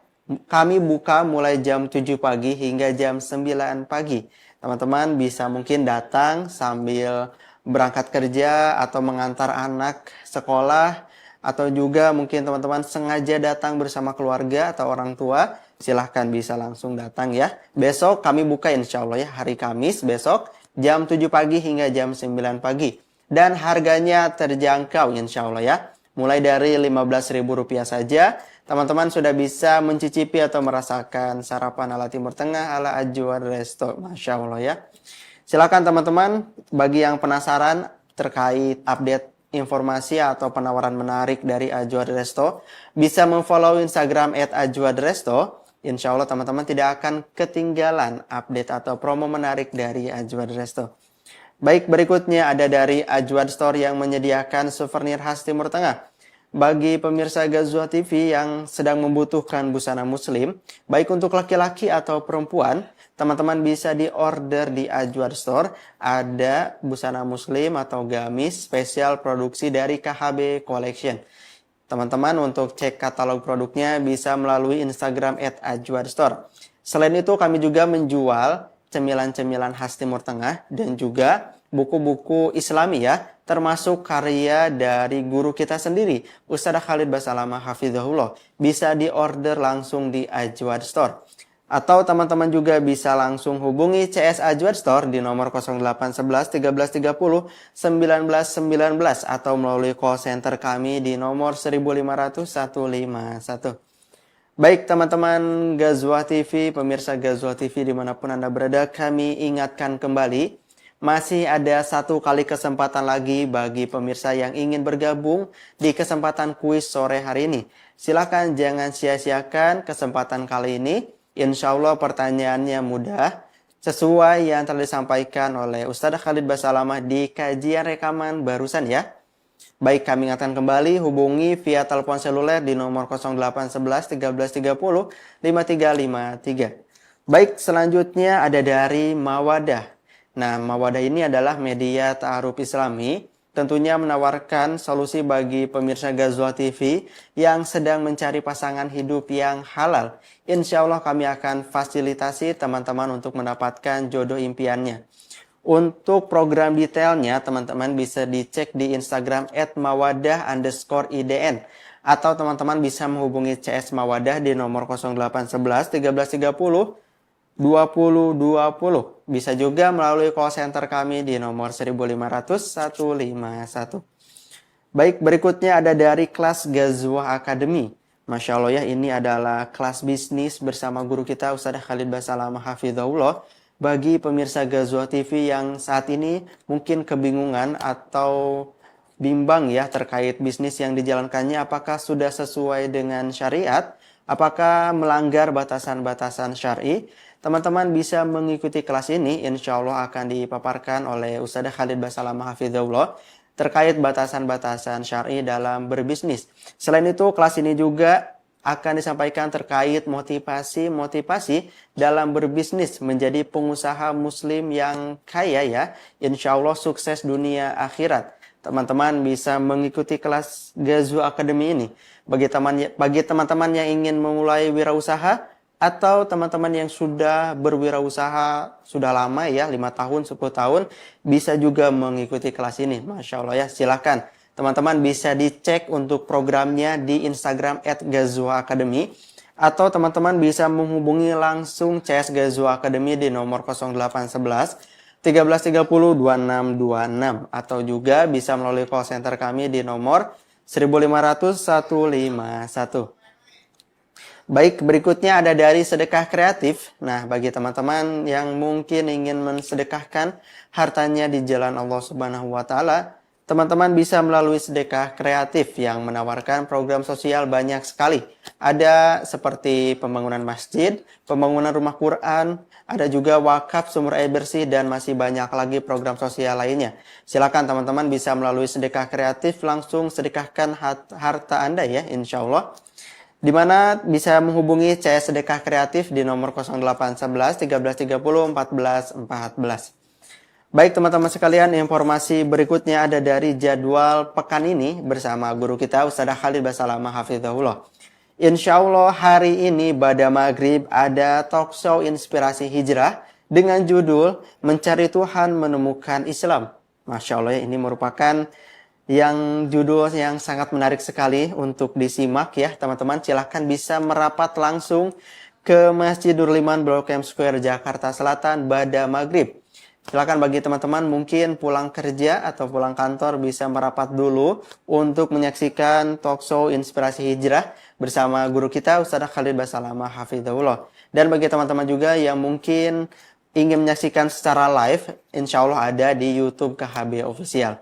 S4: Kami buka mulai jam 7 pagi hingga jam 9 pagi. Teman-teman bisa mungkin datang sambil berangkat kerja atau mengantar anak sekolah, atau juga mungkin teman-teman sengaja datang bersama keluarga atau orang tua, silahkan bisa langsung datang ya. Besok kami buka insya Allah ya, hari Kamis besok jam 7 pagi hingga jam 9 pagi. Dan harganya terjangkau insya Allah ya. Mulai dari Rp15.000 saja, teman-teman sudah bisa mencicipi atau merasakan sarapan ala Timur Tengah ala Ajwad Resto. Masya Allah ya. Silakan teman-teman, bagi yang penasaran terkait update informasi atau penawaran menarik dari Ajwad Resto, bisa memfollow Instagram @ajwadresto. Insya Allah teman-teman tidak akan ketinggalan update atau promo menarik dari Ajwad Resto. Baik, berikutnya ada dari Ajwad Store yang menyediakan souvenir khas Timur Tengah. Bagi pemirsa Ghazwah TV yang sedang membutuhkan busana muslim, baik untuk laki-laki atau perempuan, teman-teman bisa di-order di Ajwad Store. Ada busana muslim atau gamis spesial produksi dari KHB Collection. Teman-teman untuk cek katalog produknya bisa melalui Instagram @Ajwad Store. Selain itu kami juga menjual cemilan-cemilan khas Timur Tengah dan juga buku-buku Islami ya, termasuk karya dari guru kita sendiri, Ustaz Khalid Basalamah Hafizahullah. Bisa diorder langsung di Ajwad Store. Atau teman-teman juga bisa langsung hubungi CS Ajwad Store di nomor 0811 1330 1919 atau melalui call center kami di nomor 1500 151. Baik teman-teman Ghazwah TV, pemirsa Ghazwah TV dimanapun Anda berada, kami ingatkan kembali, masih ada 1 kali kesempatan lagi bagi pemirsa yang ingin bergabung di kesempatan kuis sore hari ini. Silakan jangan sia-siakan kesempatan kali ini. Insya Allah pertanyaannya mudah, sesuai yang telah disampaikan oleh Ustaz Khalid Basalamah di kajian rekaman barusan ya. Baik, kami ingatkan kembali, hubungi via telepon seluler di nomor 0811 1330 5353. Baik, selanjutnya ada dari Mawadah. Nah, Mawadah ini adalah media ta'aruf Islami, tentunya menawarkan solusi bagi pemirsa Ghazwah TV yang sedang mencari pasangan hidup yang halal. Insya Allah kami akan fasilitasi teman-teman untuk mendapatkan jodoh impiannya. Untuk program detailnya, teman-teman bisa dicek di Instagram @mawadah_idn. Atau teman-teman bisa menghubungi CS Mawadah di nomor 0811 1330 2020. Bisa juga melalui call center kami di nomor 1500 151. Baik, berikutnya ada dari kelas Ghazwah Academy. Masya Allah ya, ini adalah kelas bisnis bersama guru kita Ustaz Khalid Basalamah Hafizahullah. Bagi pemirsa Ghazwah TV yang saat ini mungkin kebingungan atau bimbang ya terkait bisnis yang dijalankannya, apakah sudah sesuai dengan syariat, apakah melanggar batasan-batasan syar'i, teman-teman bisa mengikuti kelas ini. Insya Allah akan dipaparkan oleh Ustaz Khalid Basalamah Hafizahullah terkait batasan-batasan syar'i dalam berbisnis. Selain itu, kelas ini juga akan disampaikan terkait motivasi dalam berbisnis menjadi pengusaha muslim yang kaya ya. Insya Allah sukses dunia akhirat. Teman-teman bisa mengikuti kelas Ghazwah Academy ini. Bagi teman-teman yang ingin memulai wirausaha atau teman-teman yang sudah berwirausaha sudah lama ya, 5 tahun, 10 tahun, bisa juga mengikuti kelas ini. Masya Allah ya, silakan. Teman-teman bisa dicek untuk programnya di Instagram @Ghazwah Academy. Atau teman-teman bisa menghubungi langsung CS Ghazwah Academy di nomor 0811 1330 2626. Atau juga bisa melalui call center kami di nomor 1500 151. Baik, berikutnya ada dari sedekah kreatif. Nah, bagi teman-teman yang mungkin ingin mensedekahkan hartanya di jalan Allah Subhanahu wa taala, teman-teman bisa melalui sedekah kreatif yang menawarkan program sosial banyak sekali. Ada seperti pembangunan masjid, pembangunan rumah Quran, ada juga wakaf sumber air bersih, dan masih banyak lagi program sosial lainnya. Silakan teman-teman bisa melalui sedekah kreatif langsung sedekahkan harta Anda ya, insya Allah. Di mana bisa menghubungi CS Sedekah Kreatif di nomor 0811 1330 1414. Baik teman-teman sekalian, informasi berikutnya ada dari jadwal pekan ini bersama guru kita Ustaz Khalid Basalamah Hafizahullah. Insya Allah hari ini pada maghrib ada talk show inspirasi hijrah dengan judul Mencari Tuhan Menemukan Islam. Masya Allah ya, ini merupakan judul yang sangat menarik sekali untuk disimak ya teman-teman. Silahkan bisa merapat langsung ke Masjid Nurul Iman Blok M Square Jakarta Selatan pada maghrib. Silahkan bagi teman-teman mungkin pulang kerja atau pulang kantor bisa merapat dulu untuk menyaksikan talk show inspirasi hijrah bersama guru kita Ustaz Khalid Basalamah Hafizahullah. Dan bagi teman-teman juga yang mungkin ingin menyaksikan secara live, insya Allah ada di YouTube KHB Official.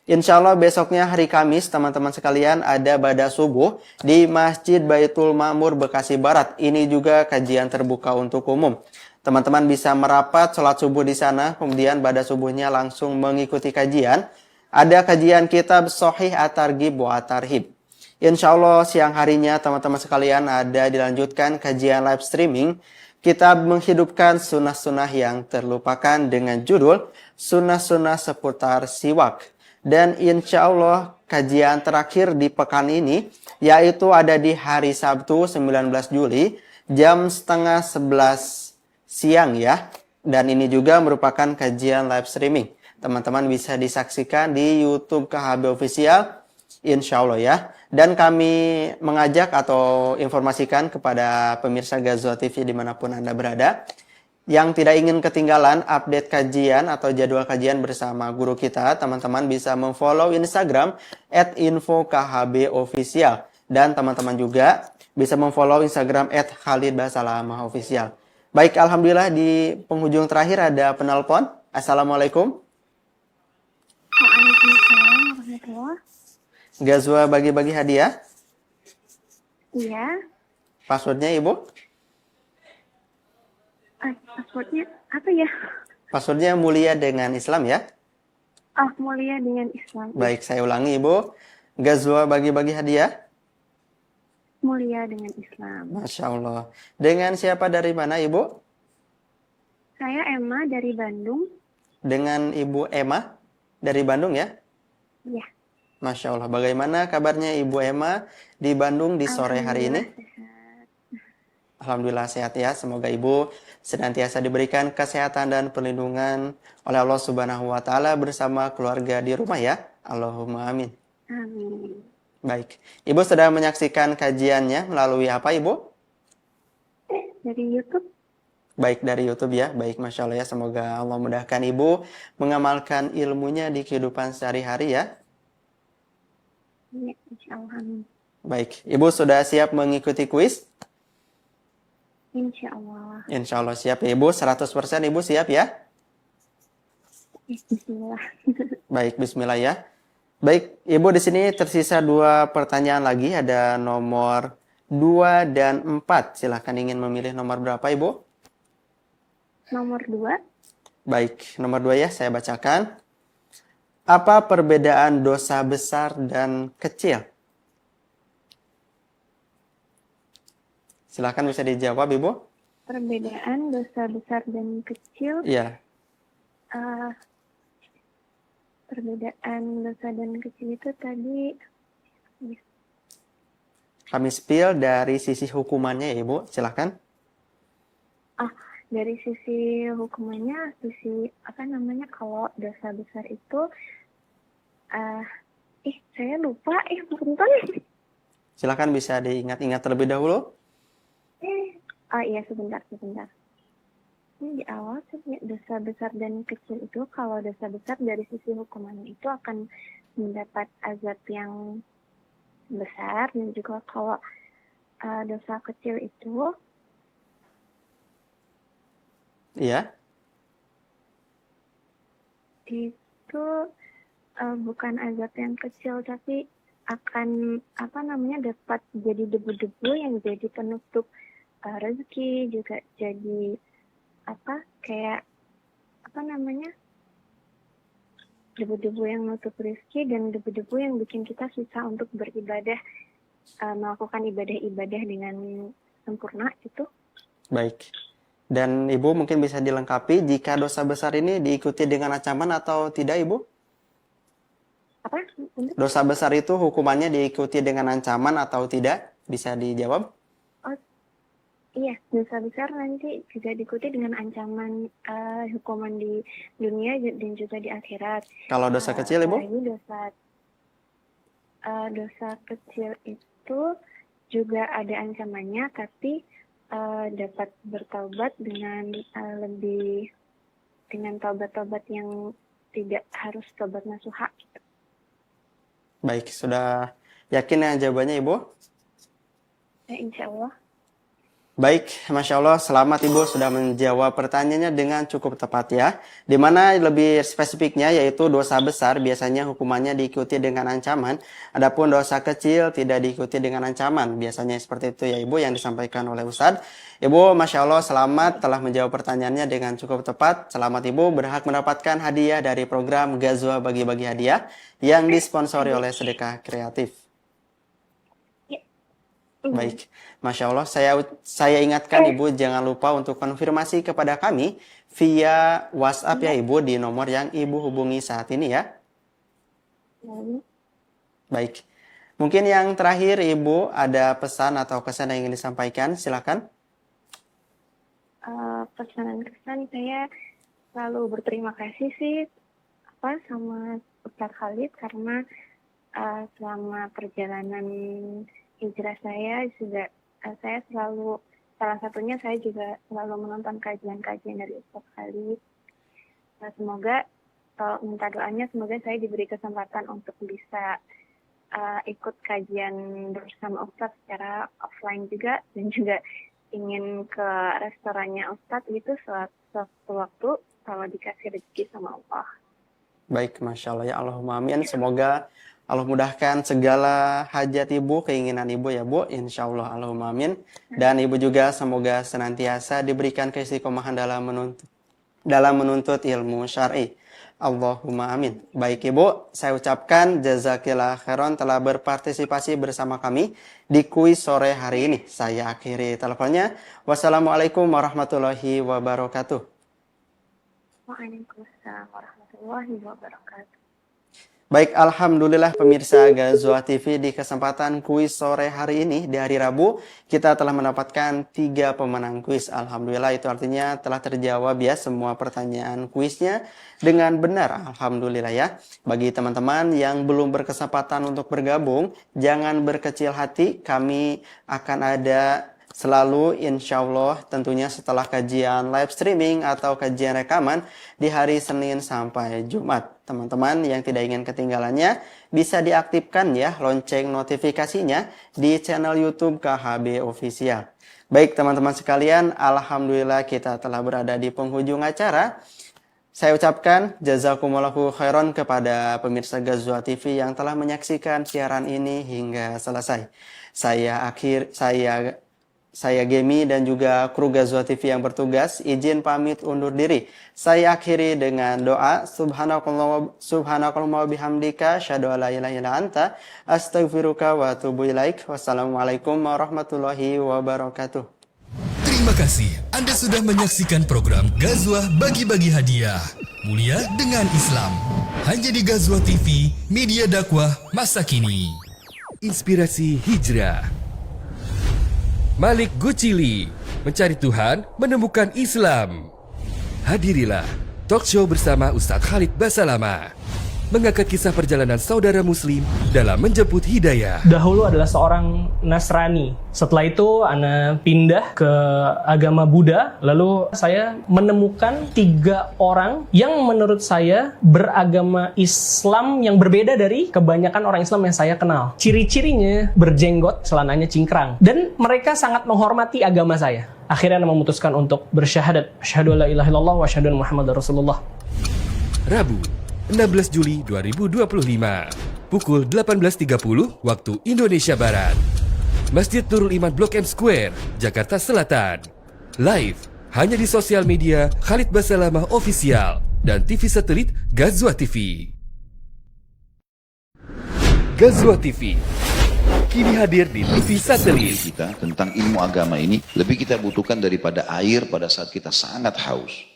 S4: Insya Allah besoknya hari Kamis, teman-teman sekalian, ada pada subuh di Masjid Baitul Ma'mur Bekasi Barat. Ini juga kajian terbuka untuk umum. Teman-teman bisa merapat sholat subuh di sana, kemudian pada subuhnya langsung mengikuti kajian. Ada kajian kitab Sahih At-Targhib wa At-Tarhib. Insya Allah siang harinya teman-teman sekalian ada dilanjutkan kajian live streaming. Kitab menghidupkan sunnah-sunnah yang terlupakan dengan judul Sunnah-sunnah seputar siwak. Dan insya Allah kajian terakhir di pekan ini yaitu ada di hari Sabtu 19 Juli jam setengah 11 siang ya. Dan ini juga merupakan kajian live streaming. Teman-teman bisa disaksikan di YouTube KHB Official insya Allah ya. Dan kami mengajak atau informasikan kepada pemirsa Ghazwa TV dimanapun Anda berada yang tidak ingin ketinggalan update kajian atau jadwal kajian bersama guru kita, teman-teman bisa memfollow Instagram @info_khbofficial. Dan teman-teman juga bisa memfollow Instagram @khalidbasalamahofficial. Baik, Alhamdulillah di penghujung terakhir ada penelpon. Assalamualaikum.
S7: Waalaikumsalam warahmatullahi.
S4: Ghazwa bagi-bagi hadiah.
S7: Iya.
S4: Passwordnya Ibu?
S7: Passwordnya apa ya?
S4: Passwordnya mulia dengan Islam ya.
S7: Mulia dengan Islam.
S4: Baik, saya ulangi Ibu. Ghazwa bagi-bagi hadiah.
S7: Mulia dengan Islam.
S4: Masya Allah. Dengan siapa dari mana Ibu?
S7: Saya Emma dari Bandung.
S4: Dengan Ibu Emma dari Bandung ya?
S7: Iya.
S4: Masya Allah. Bagaimana kabarnya Ibu Emma di Bandung di sore hari ini? Alhamdulillah sehat ya. Semoga Ibu senantiasa diberikan kesehatan dan perlindungan oleh Allah Subhanahu wa taala bersama keluarga di rumah ya. Allahumma amin.
S7: Amin.
S4: Baik. Ibu sedang menyaksikan kajiannya melalui apa Ibu?
S7: Dari YouTube.
S4: Baik, dari YouTube ya. Baik, Masya Allah ya. Semoga Allah mudahkan Ibu mengamalkan ilmunya di kehidupan sehari-hari ya.
S7: Ya, insya Allah. Amin.
S4: Baik, Ibu sudah siap mengikuti kuis?
S7: Insya Allah.
S4: Insya Allah siap ya Ibu, 100% Ibu siap ya?
S7: Bismillah.
S4: Baik, bismillah ya. Baik, Ibu di sini tersisa 2 pertanyaan lagi, ada nomor 2 dan 4. Silahkan ingin memilih nomor berapa Ibu?
S7: Nomor 2.
S4: Baik, nomor 2 ya, saya bacakan. Apa perbedaan dosa besar dan kecil? Silahkan bisa dijawab Ibu.
S7: Perbedaan dosa besar dan kecil.
S4: Iya.
S7: Perbedaan dosa dan kecil itu tadi.
S4: Kami spill dari sisi hukumannya ya Ibu, silahkan.
S7: Dari sisi hukumannya, kalau dosa besar itu, saya lupa, bentar.
S4: Silahkan bisa diingat-ingat terlebih dahulu.
S7: Iya, sebentar. Ini di awal dosa besar dan kecil itu, kalau dosa besar dari sisi hukumannya itu akan mendapat azab yang besar, dan juga kalau dosa kecil itu
S4: Iya.
S7: itu bukan azab yang kecil, tapi akan dapat jadi debu-debu yang jadi penutup rezeki, juga jadi debu-debu yang menutup rezeki dan debu-debu yang bikin kita susah untuk beribadah, melakukan ibadah-ibadah dengan sempurna gitu.
S4: Baik. Dan Ibu mungkin bisa dilengkapi jika dosa besar ini diikuti dengan ancaman atau tidak Ibu?
S7: Apa?
S4: Dosa besar itu hukumannya diikuti dengan ancaman atau tidak? Bisa dijawab?
S7: Iya, dosa besar nanti juga diikuti dengan ancaman hukuman di dunia dan juga di akhirat.
S4: Kalau dosa kecil, Ibu?
S7: Ini dosa kecil itu juga ada ancamannya, tapi dapat bertaubat dengan dengan taubat-taubat yang tidak harus taubat nasuha.
S4: Baik, sudah yakin ya jawabannya, Ibu?
S7: Insya Allah.
S4: Baik, Masya Allah, selamat Ibu sudah menjawab pertanyaannya dengan cukup tepat ya. Dimana lebih spesifiknya yaitu dosa besar biasanya hukumannya diikuti dengan ancaman. Adapun dosa kecil tidak diikuti dengan ancaman. Biasanya seperti itu ya Ibu yang disampaikan oleh Ustadz. Ibu, Masya Allah, selamat telah menjawab pertanyaannya dengan cukup tepat. Selamat Ibu berhak mendapatkan hadiah dari program Ghazwah Bagi-Bagi Hadiah yang disponsori oleh Sedekah Kreatif. Baik, Masya Allah, saya ingatkan Ibu jangan lupa untuk konfirmasi kepada kami via WhatsApp ya Ibu di nomor yang Ibu hubungi saat ini ya. Baik, mungkin yang terakhir Ibu ada pesan atau kesan yang ingin disampaikan, silakan.
S7: Pesanan kesan saya selalu berterima kasih sih sama Ustadz Khalid karena selama perjalanan hijrah saya juga saya selalu salah satunya saya juga selalu menonton kajian-kajian dari Ustadz Khalid. Semoga minta doanya semoga saya diberi kesempatan untuk bisa ikut kajian bersama Ustadz secara offline juga dan juga ingin ke restorannya Ustadz gitu suatu waktu kalau dikasih rezeki sama Allah. Baik, Masya Allah ya Allahumma amin. Semoga Allah mudahkan segala hajat Ibu, keinginan Ibu ya Bu, insya Allah Allahumma amin. Dan Ibu juga semoga senantiasa diberikan keistiqomahan dalam menuntut ilmu syar'i. Allahumma amin. Baik Ibu, saya ucapkan jazakillah khairan telah berpartisipasi bersama kami di kuis sore hari ini. Saya akhiri teleponnya. Wassalamualaikum warahmatullahi wabarakatuh. Waalaikumsalam warahmatullahi wabarakatuh. Baik, Alhamdulillah pemirsa Ghazwah TV di kesempatan kuis sore hari ini di hari Rabu kita telah mendapatkan 3 pemenang kuis. Alhamdulillah itu artinya telah terjawab ya semua pertanyaan kuisnya dengan benar. Alhamdulillah ya. Bagi teman-teman yang belum berkesempatan untuk bergabung, jangan berkecil hati. Kami akan ada selalu insya Allah tentunya setelah kajian live streaming atau kajian rekaman di hari Senin sampai Jumat. Teman-teman yang tidak ingin ketinggalannya bisa diaktifkan ya lonceng notifikasinya di channel YouTube KHB Official. Baik teman-teman sekalian, Alhamdulillah kita telah berada di penghujung acara. Saya ucapkan jazakumullahu khairan kepada pemirsa Ghazwah TV yang telah menyaksikan siaran ini hingga selesai. Saya Gemi dan juga kru Ghazwah TV yang bertugas izin pamit undur diri. Saya akhiri dengan doa subhanakallahumma bihamdika asyhadu an la ilaha illa anta astaghfiruka wa atubu ilaik. Wassalamualaikum warahmatullahi wabarakatuh.
S1: Terima kasih Anda sudah menyaksikan program Ghazwah Bagi-Bagi Hadiah. Mulia dengan Islam. Hanya di Ghazwah TV, media dakwah masa kini. Inspirasi Hijrah. Malik Gucili, mencari Tuhan, menemukan Islam. Hadirilah talk show bersama Ustadz Khalid Basalamah, mengangkat kisah perjalanan saudara muslim dalam menjemput hidayah.
S3: Dahulu adalah seorang Nasrani. Setelah itu Ana pindah ke agama Buddha. Lalu saya menemukan 3 orang yang menurut saya beragama Islam yang berbeda dari kebanyakan orang Islam yang saya kenal. Ciri-cirinya berjenggot, celananya cingkrang. Dan mereka sangat menghormati agama saya. Akhirnya Ana memutuskan untuk bersyahadat. Asyhadu an la ilaha illallah wa asyhadu anna Muhammadar Rasulullah.
S1: Rabu, 16 Juli 2025, pukul 18.30 waktu Indonesia Barat. Masjid Nurul Iman Blok M Square, Jakarta Selatan. Live hanya di sosial media Khalid Basalamah Official dan TV satelit Ghazwah TV. Ghazwah TV kini hadir di TV satelit.
S8: Kita tentang ilmu agama ini lebih kita butuhkan daripada air pada saat kita sangat haus.